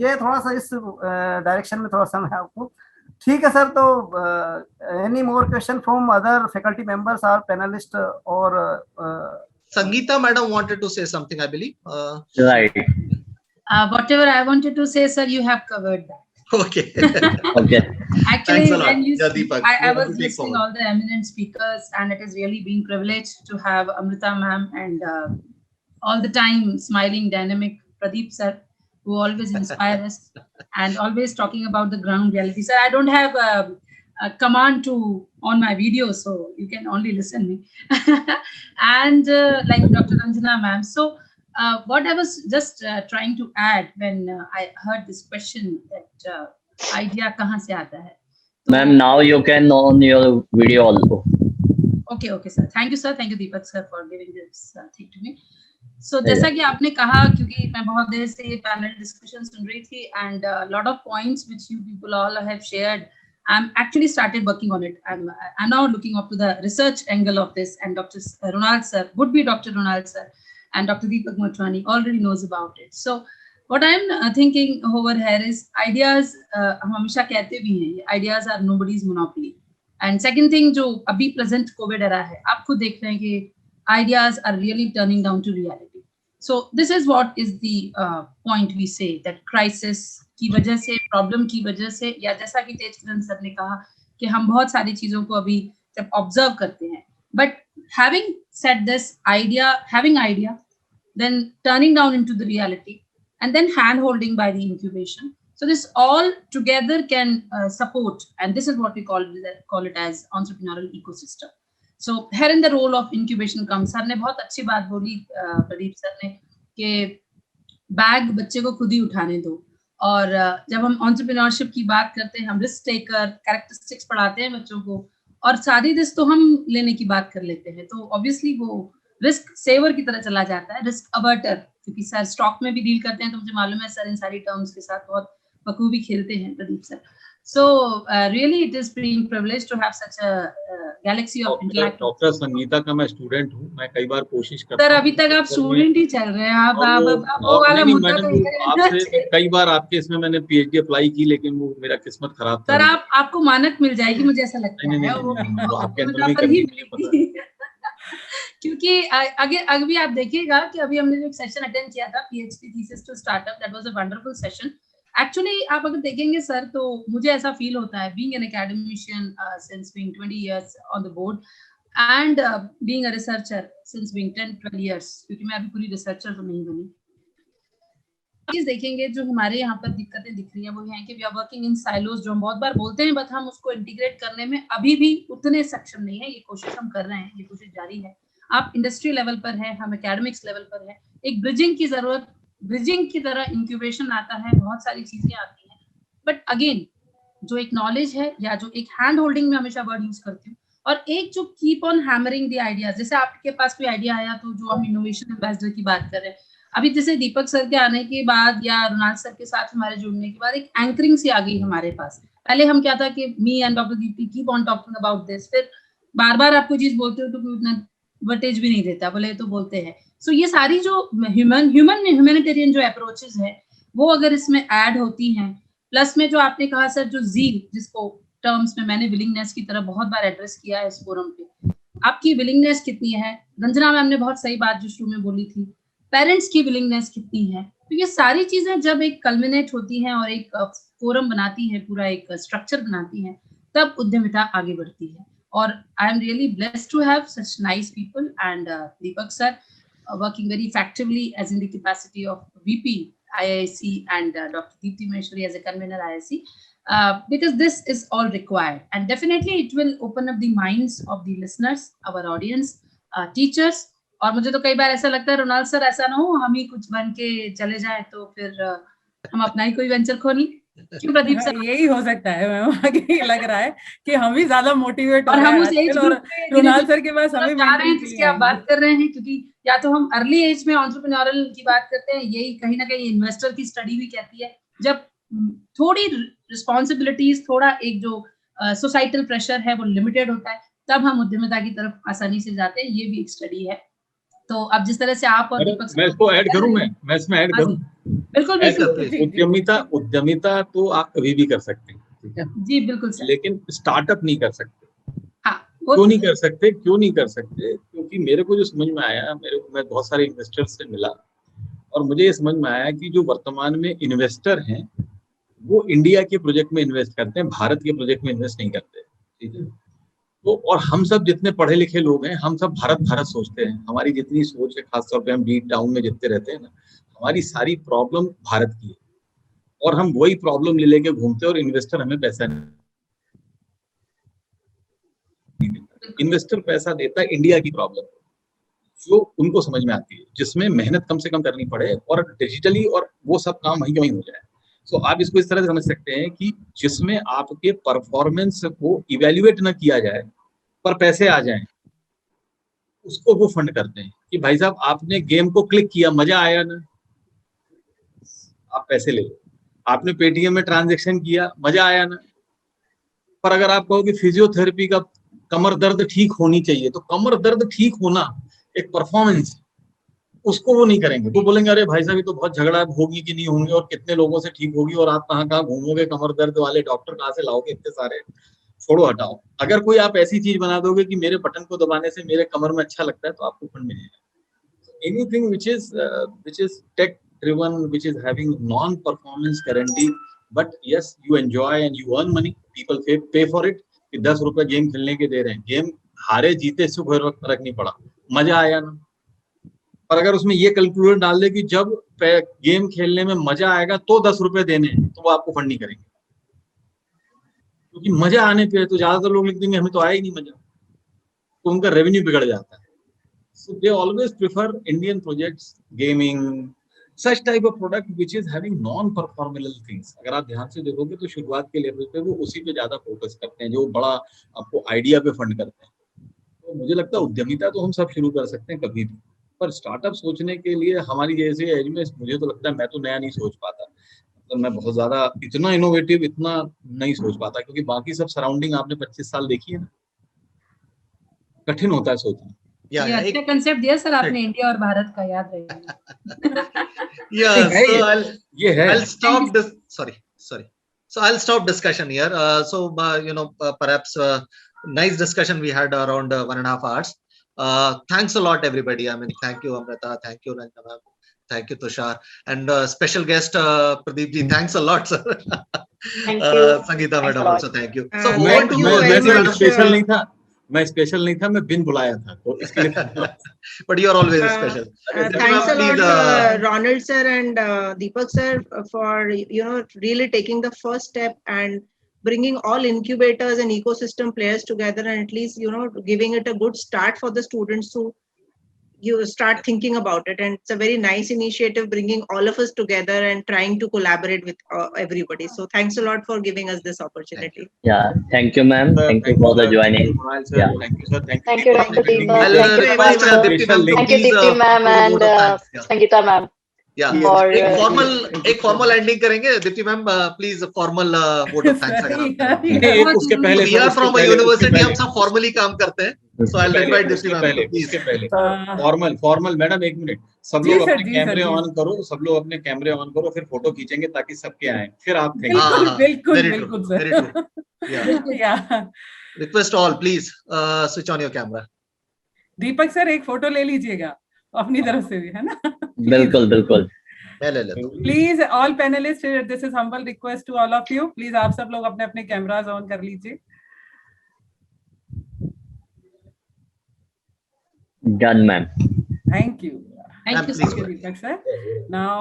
ये थोड़ा सा इस डायरेक्शन में थोड़ा सा मैं आपको. ठीक है सर. तो any more question from other faculty members और पैनलिस्ट? और Sangeeta madam wanted to say something, I believe. Right. Whatever I wanted to say, sir, you have covered that. Okay. Okay. Actually, when you Deepak, I was listening all the eminent speakers, and it has really been privileged to have Amruta ma'am and all the time smiling, dynamic Pradeep sir, who always inspire us and always talking about the ground reality. Sir, I don't have a command to on my video, so you can only listen me. And like Dr. Ranjana ma'am. So what I was just trying to add when I heard this question that idea kahan se aata hai. Ma'am, now you can on your video also. Okay, sir. Thank you, sir. Thank you, Deepak sir, for giving this thing to me. सो जैसा कि आपने कहा, क्योंकि मैं बहुत देर से ये panel discussion सुन रही थी and lot of points which you people all have shared, I'm actually started working on it. I'm now looking up to the research angle of this, and Dr. Ronald sir, would be Dr. Ronald sir, and Dr. Deepak Motwani already knows about it. So what I'm thinking over here is ideas. हम हमेशा कहते भी हैं, ideas are nobody's monopoly. And second thing, जो अभी present COVID era है, आप खुद देख रहे हैं कि ideas are really turning down to reality. So this is what is the point we say that crisis की वजह से, प्रॉब्लम की वजह से, या जैसा कि तेज किरण सर ने कहा कि हम बहुत सारी चीजों को अभी जब ऑब्जर्व करते हैं, but having said this having idea, then turning down into the reality, and then hand holding by the incubation. So this all together can support, and this is what we call it as entrepreneurial ecosystem. So here in the role of incubation comes, sir ने बहुत अच्छी बात बोली Pradeep sir ने कि bag बच्चे को खुद ही उठाने दो, और जब हम एंटरप्रेन्योरशिप की बात करते हैं, हम रिस्क टेकर कैरेक्टरिस्टिक्स पढ़ाते हैं बच्चों को, और सारी रिस्क तो हम लेने की बात कर लेते हैं, तो ऑब्वियसली वो रिस्क सेवर की तरह चला जाता है, रिस्क अवर्टर, क्योंकि सर स्टॉक में भी डील करते हैं, तो मुझे मालूम है सर इन सारी टर्म्स के साथ बहुत बखूबी खेलते हैं Pradeep sir. So really it is being privileged to have such a galaxy of intellect. Doctor Sangeeta का मैं स्टूडेंट हूँ, मैं कई बार कोशिश करता हूँ. सर अभी तक आप स्टूडेंट ही चल रहे हैं, आप वो वाला मुद्दा तो आपसे कई बार आपके इसमें मैंने पीएचडी अप्लाई की, लेकिन वो मेरा किस्मत खराब था. सर आपको मानक मिल जाएगी, मुझे ऐसा लगता है वो आपके अंदर नहीं करनी चाहिए. क्योंकि अभी आप देखिएगा कि अभी हमने जो एक सेशन अटेंड किया था, PhD thesis to startup, that was a wonderful session. Actually आप अगर देखेंगे सर, तो मुझे ऐसा फील होता है, being an academician since being 20 years on the board and being a researcher since being 10-12 years, क्योंकि मैं अभी पूरी रिसर्चर तो नहीं बनी. चीज देखेंगे जो हमारे यहाँ पर दिक्कतें दिख रही हैं, वो है कि we are working in silos, जो हम बहुत बार बोलते हैं, बट हम उसको इंटीग्रेट करने में अभी भी उतने सक्षम नहीं है. ये कोशिश हम कर रहे हैं, ये कोशिश जारी है. आप इंडस्ट्री लेवल पर है, हम एकेडमिक्स लेवल पर है. एक ब्रिजिंग की जरूरत, ब्रिजिंग की तरह इंक्यूबेशन आता है, बहुत सारी चीजें आती हैं, बट अगेन जो एक नॉलेज है, या जो एक हैंड होल्डिंग में हमेशा वर्ड यूज करती हूँ, और एक जो keep on hammering the ideas. जैसे आपके पास कोई आइडिया आया, तो जो हम इनोवेशन एम्बेसडर की बात कर रहे हैं अभी, जैसे दीपक सर के आने के बाद या रोनाल्ड सर के साथ हमारे जुड़ने के बाद एक एंकरिंग सी आ गई हमारे पास. पहले हम क्या था कि me and doctor Deepti keep on talking about this, फिर बार बार आपको चीज बोलते हो तो कोई उतना वटेज भी नहीं देता, बोले तो बोलते हैं. सो ये सारी जो ह्यूमैनिटेरियन जो अप्रोचेस है, वो अगर इसमें ऐड होती हैं, प्लस में जो आपने कहा सर, जो ज़ील, जिसको टर्म्स में मैंने विलिंगनेस की तरह बहुत बार एड्रेस किया है इस फोरम पे, आपकी विलिंगनेस कितनी है. रंजना मैम ने बहुत सही बात जो शुरू में बोली थी, पेरेंट्स की विलिंगनेस कितनी है. तो ये सारी चीजें जब एक कल्मिनेट होती हैं और एक फोरम बनाती हैं, पूरा एक स्ट्रक्चर बनाती हैं, तब उद्यमिता आगे बढ़ती है. और I am really blessed to have such nice people, and Deepak sir working very effectively as in the capacity of VP IISc and Dr. Deepti Maheshwari as a convener IISc, because this is all required, and definitely it will open up the minds of the listeners, our audience, teachers. और मुझे तो कई बार ऐसा लगता है Ronald sir, ऐसा ना हो हम ही कुछ बन के चले जाएं, तो फिर हम अपना ही कोई वेंचर खोल लें. क्यों प्रदीप सर? यही हो सकता है मैम, आगे लग रहा है कि हम ही ज्यादा मोटिवेट और हम उस एज ग्रुप में रोनाल्ड सर के पास हमें जा रहे हैं जिसकी आप बात कर रहे हैं, क्योंकि या तो हम अर्ली एज में एंटरप्रेन्योरल की बात करते हैं, यही कहीं ना कहीं इन्वेस्टर की स्टडी भी कहती है, जब थोड़ी रिस्पॉन्सिबिलिटीज, थोड़ा एक जो सोसाइटल प्रेशर है वो लिमिटेड होता है, तब हम उद्यमिता की तरफ आसानी से जाते हैं. ये भी एक स्टडी है. तो अब जिस तरह से आप और दीपक, मैं इसको ऐड करूं, मैं इसमें ऐड करूं. बिल्कुल. उद्यमिता तो आप कभी भी कर सकते हैं, ठीक है जी, बिल्कुल सर. लेकिन स्टार्टअप नहीं कर सकते. हाँ, क्यों नहीं कर सकते? क्योंकि मेरे को जो समझ में आया, मैं बहुत सारे इन्वेस्टर्स से मिला, और मुझे ये समझ में आया कि जो वर्तमान में इन्वेस्टर हैं, वो इंडिया के प्रोजेक्ट में इन्वेस्ट करते हैं, भारत के प्रोजेक्ट में इन्वेस्ट नहीं करते. ठीक है. तो और हम सब जितने पढ़े लिखे लोग हैं, हम सब भारत सोचते हैं. हमारी जितनी सोच है, खासतौर पे हम डीप टाउन में जितने रहते हैं ना, हमारी सारी प्रॉब्लम भारत की है, और हम वही प्रॉब्लम ले लेके घूमते हैं, और इन्वेस्टर हमें पैसा नहीं देता. इन्वेस्टर पैसा देता है इंडिया की प्रॉब्लम जो उनको समझ में आती है, जिसमें मेहनत कम से कम करनी पड़े, और डिजिटली, और वो सब काम वहीं हो जाए. तो आप इसको इस तरह से समझ सकते हैं कि जिसमें आपके परफॉर्मेंस को इवेल्युएट ना किया जाए, पर पैसे आ जाएं, उसको वो फंड करते हैं. कि भाई साहब आपने गेम को क्लिक किया, मजा आया ना, आप पैसे ले लो। आपने पेटीएम में ट्रांजैक्शन किया, मजा आया ना। पर अगर आप कहो कि फिजियोथेरेपी का कमर दर्द ठीक होनी चाहिए, तो कमर दर्द ठीक होना एक परफॉर्मेंस, उसको वो नहीं करेंगे। वो बोलेंगे अरे भाई साहब ये तो बहुत झगड़ा होगी कि नहीं होंगे, और कितने लोगों से ठीक होगी, और आप कहाँ कहाँ घूमोगे, कमर दर्द वाले डॉक्टर कहाँ से लाओगे इतने सारे, छोड़ो हटाओ। अगर कोई आप ऐसी चीज बना दोगे कि मेरे बटन को दबाने से मेरे कमर में अच्छा लगता है, तो आपको फंड मिलेगा। Anything which is tech driven, which is having non performance guarantee, but yes you enjoy and you earn money, people pay for it, कि 10 रुपए गेम खेलने के दे रहे हैं, गेम हारे जीते से कोई फर्क नहीं पड़ा, मजा आया ना। पर अगर उसमें ये कैलकुलेटर डाल दे कि जब गेम खेलने में मजा आएगा तो 10 रुपए देने हैं, तो वो आपको फंड नहीं करेंगे, क्योंकि मजा आने पे तो ज्यादातर लोग लिख देंगे हमें तो आया ही नहीं मजा, तो उनका रेवेन्यू बिगड़ जाता है। So they always prefer Indian projects, gaming, such type of product which is having non-performable things. अगर आप ध्यान से देखोगे तो शुरुआत के लेवल पे वो उसी पे ज्यादा फोकस करते हैं, जो बड़ा आपको आइडिया पे फंड करते हैं। तो मुझे लगता है उद्यमिता तो हम सब शुरू कर सकते हैं कभी भी, पर स्टार्टअप सोचने के लिए हमारी जैसे एज में मुझे तो लगता है मैं तो नया नहीं सोच पाता, तो मैं बहुत ज्यादा इतना इनोवेटिव इतना नहीं सोच पाता, क्योंकि बाकी सब सराउंडिंग आपने 25 साल देखी है ना, कठिन होता है सोचना। ये अच्छा कंसेप्ट दिया सर आपने, इंडिया और भारत का, याद रहेगा। So I'll stop discussion here. Perhaps nice discussion we had around 1.5 hours. Thanks a lot, everybody. I mean, thank you, Amrita. Thank you, Ranjana ma'am. Thank you, Tushar. And special guest, Pradeep ji. Thanks a lot, sir. Thank you. Sangeeta madam also, thank you. So, मैं special नहीं था, मैं बिन बुलाया था, तो इसके लिए but you are always special. Thanks a lot, Ronald sir and Deepak sir, for really taking the first step and bringing all incubators and ecosystem players together, and at least giving it a good start for the students to start thinking about it. And it's a very nice initiative, bringing all of us together and trying to collaborate with everybody. So thanks a lot for giving us this opportunity. Yeah, thank you, ma'am. Thank you for the joining. Yeah, thank you, sir. Thank you, Dr. Deepak. Thank you, Dipti ma'am and Sangeeta ma'am. Yeah. एक formal ending करेंगे Deepti ma'am, please formal vote of thanks अगर उसके पहले we are from a university, हम सब formally काम करते हैं, so I will invite Deepti ma'am please. Formal madam एक मिनट, सब लोग अपने कैमरे ऑन करो, सब लोग अपने कैमरे ऑन करो, फिर फोटो खींचेंगे ताकि सबके आए, फिर आप बिल्कुल request all please switch on your camera. Deepak sir एक फोटो ले लीजिएगा अपनी तरफ से भी, है ना? बिल्कुल बिल्कुल। Please all panellist, this is humble request to all of you, please आप सब लोग अपने अपने कैमरास ऑन कर लीजिए। Done ma'am. Thank you. Thank you, Deepak sir. Now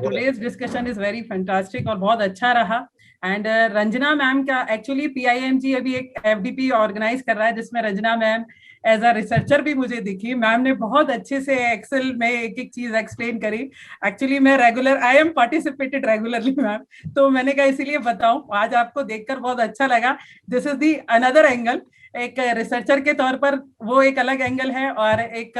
today's discussion is very fantastic और बहुत अच्छा रहा। एंड रंजना मैम का एक्चुअली PIMG अभी एक FDP ऑर्गेनाइज कर रहा है, जिसमें Ranjana ma'am as a researcher भी मुझे दिखी। मैम ने बहुत अच्छे से एक्सेल में एक एक चीज एक्सप्लेन करी। एक्चुअली मैं I am participated regularly ma'am, तो मैंने कहा इसीलिए बताऊं, आज आपको देखकर बहुत अच्छा लगा। This is the another angle, एक रिसर्चर के तौर पर वो एक अलग एंगल है, और एक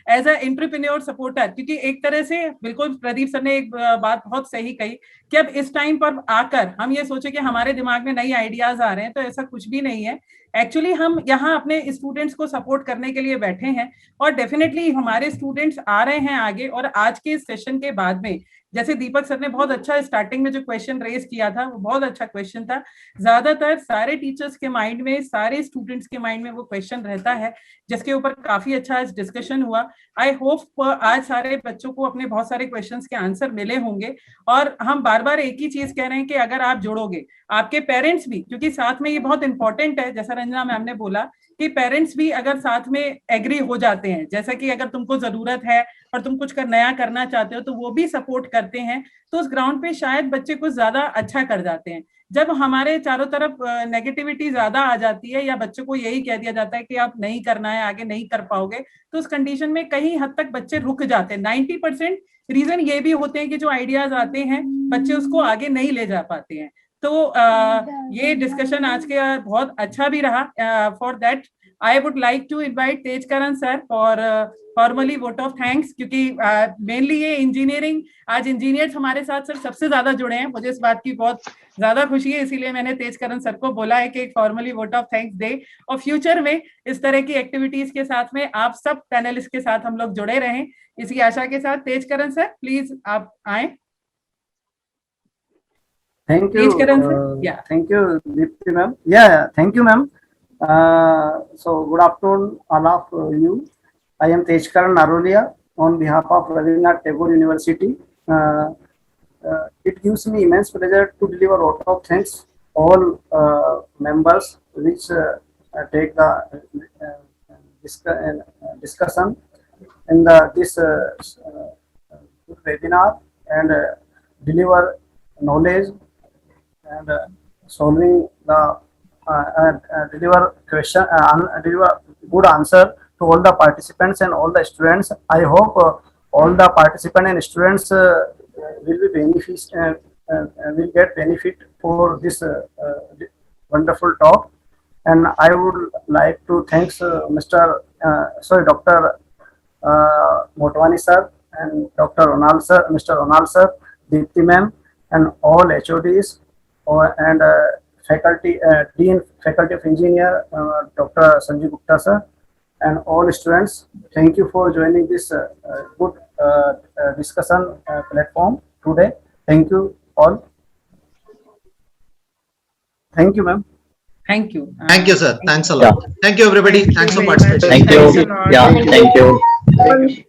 एज अ एंटरप्रेन्योर सपोर्टर, क्योंकि एक तरह से बिल्कुल प्रदीप सर ने एक बात बहुत सही कही कि अब इस टाइम पर आकर हम ये सोचे कि हमारे दिमाग में नई आइडियाज आ रहे हैं, तो ऐसा कुछ भी नहीं है। एक्चुअली हम यहाँ अपने स्टूडेंट्स को सपोर्ट करने के लिए बैठे हैं, और डेफिनेटली हमारे स्टूडेंट्स आ रहे हैं आगे। और आज के इस सेशन के बाद में, जैसे दीपक सर ने बहुत अच्छा स्टार्टिंग में जो क्वेश्चन रेज किया था, वो बहुत अच्छा क्वेश्चन था। ज्यादातर सारे टीचर्स के माइंड में, सारे स्टूडेंट्स के माइंड में वो क्वेश्चन रहता है, जिसके ऊपर काफी अच्छा आज डिस्कशन हुआ। आई होप आज सारे बच्चों को अपने बहुत सारे क्वेश्चंस के आंसर मिले होंगे। और हम बार बार एक ही चीज कह रहे हैं कि अगर आप जोड़ोगे, आपके पेरेंट्स भी, क्योंकि साथ में ये बहुत इंपॉर्टेंट है, जैसा रंजना मैम ने बोला कि पेरेंट्स भी अगर साथ में एग्री हो जाते हैं, जैसा कि अगर तुमको जरूरत है और तुम कुछ नया करना चाहते हो, तो वो भी सपोर्ट करते हैं, तो उस ग्राउंड पे शायद बच्चे कुछ ज्यादा अच्छा कर जाते हैं। जब हमारे चारों तरफ नेगेटिविटी ज्यादा आ जाती है, या बच्चों को यही कह दिया जाता है कि आप नहीं करना है, आगे नहीं कर पाओगे, तो उस कंडीशन में कहीं हद तक बच्चे रुक जाते हैं। 90% रीजन ये भी होते हैं कि जो आइडियाज आते हैं, बच्चे उसको आगे नहीं ले जा पाते हैं। तो ये डिस्कशन आज के बहुत अच्छा भी रहा। For that I would like to invite Tej Karan sir for formally vote of thanks, क्योंकि mainly ये इंजीनियरिंग, आज इंजीनियर्स हमारे साथ सर सबसे ज्यादा जुड़े हैं, मुझे इस बात की बहुत ज्यादा खुशी है, इसीलिए मैंने तेज करण सर को बोला है कि फॉर्मली वोट ऑफ थैंक्स दे, और फ्यूचर में इस तरह की एक्टिविटीज के साथ में आप सब पैनलिस्ट के साथ हम लोग जुड़े रहें, इसी आशा के साथ तेज करण सर प्लीज आप आए. Thank you. Tej Karan sir. Yeah. Thank you, Deepti ma'am. Yeah, thank you, ma'am. So good afternoon, all of you. I am Tej Karan Narolia on behalf of Rabindranath Tagore University. It gives me immense pleasure to deliver vote of thanks all members which take the discussion in this webinar and deliver knowledge and solving the deliver question deliver good answer to all the participants and all the students. I hope all the participants and students will get benefit for this wonderful talk. And I would like to thank Dr. Motwani sir and Dr. Ronald sir, Mr. Ronald sir, Deepti ma'am, and all HODs and faculty, Dean Faculty of Engineer, Dr. Sanjay Gupta sir, and all students. Thank you for joining this good discussion platform today. Thank you all. Thank you, ma'am. Thank you. Thank you, sir. Thanks a lot. Yeah. Thank you, everybody. Thanks for very much. participating. Thank you. Thanks a lot. Yeah, thank you.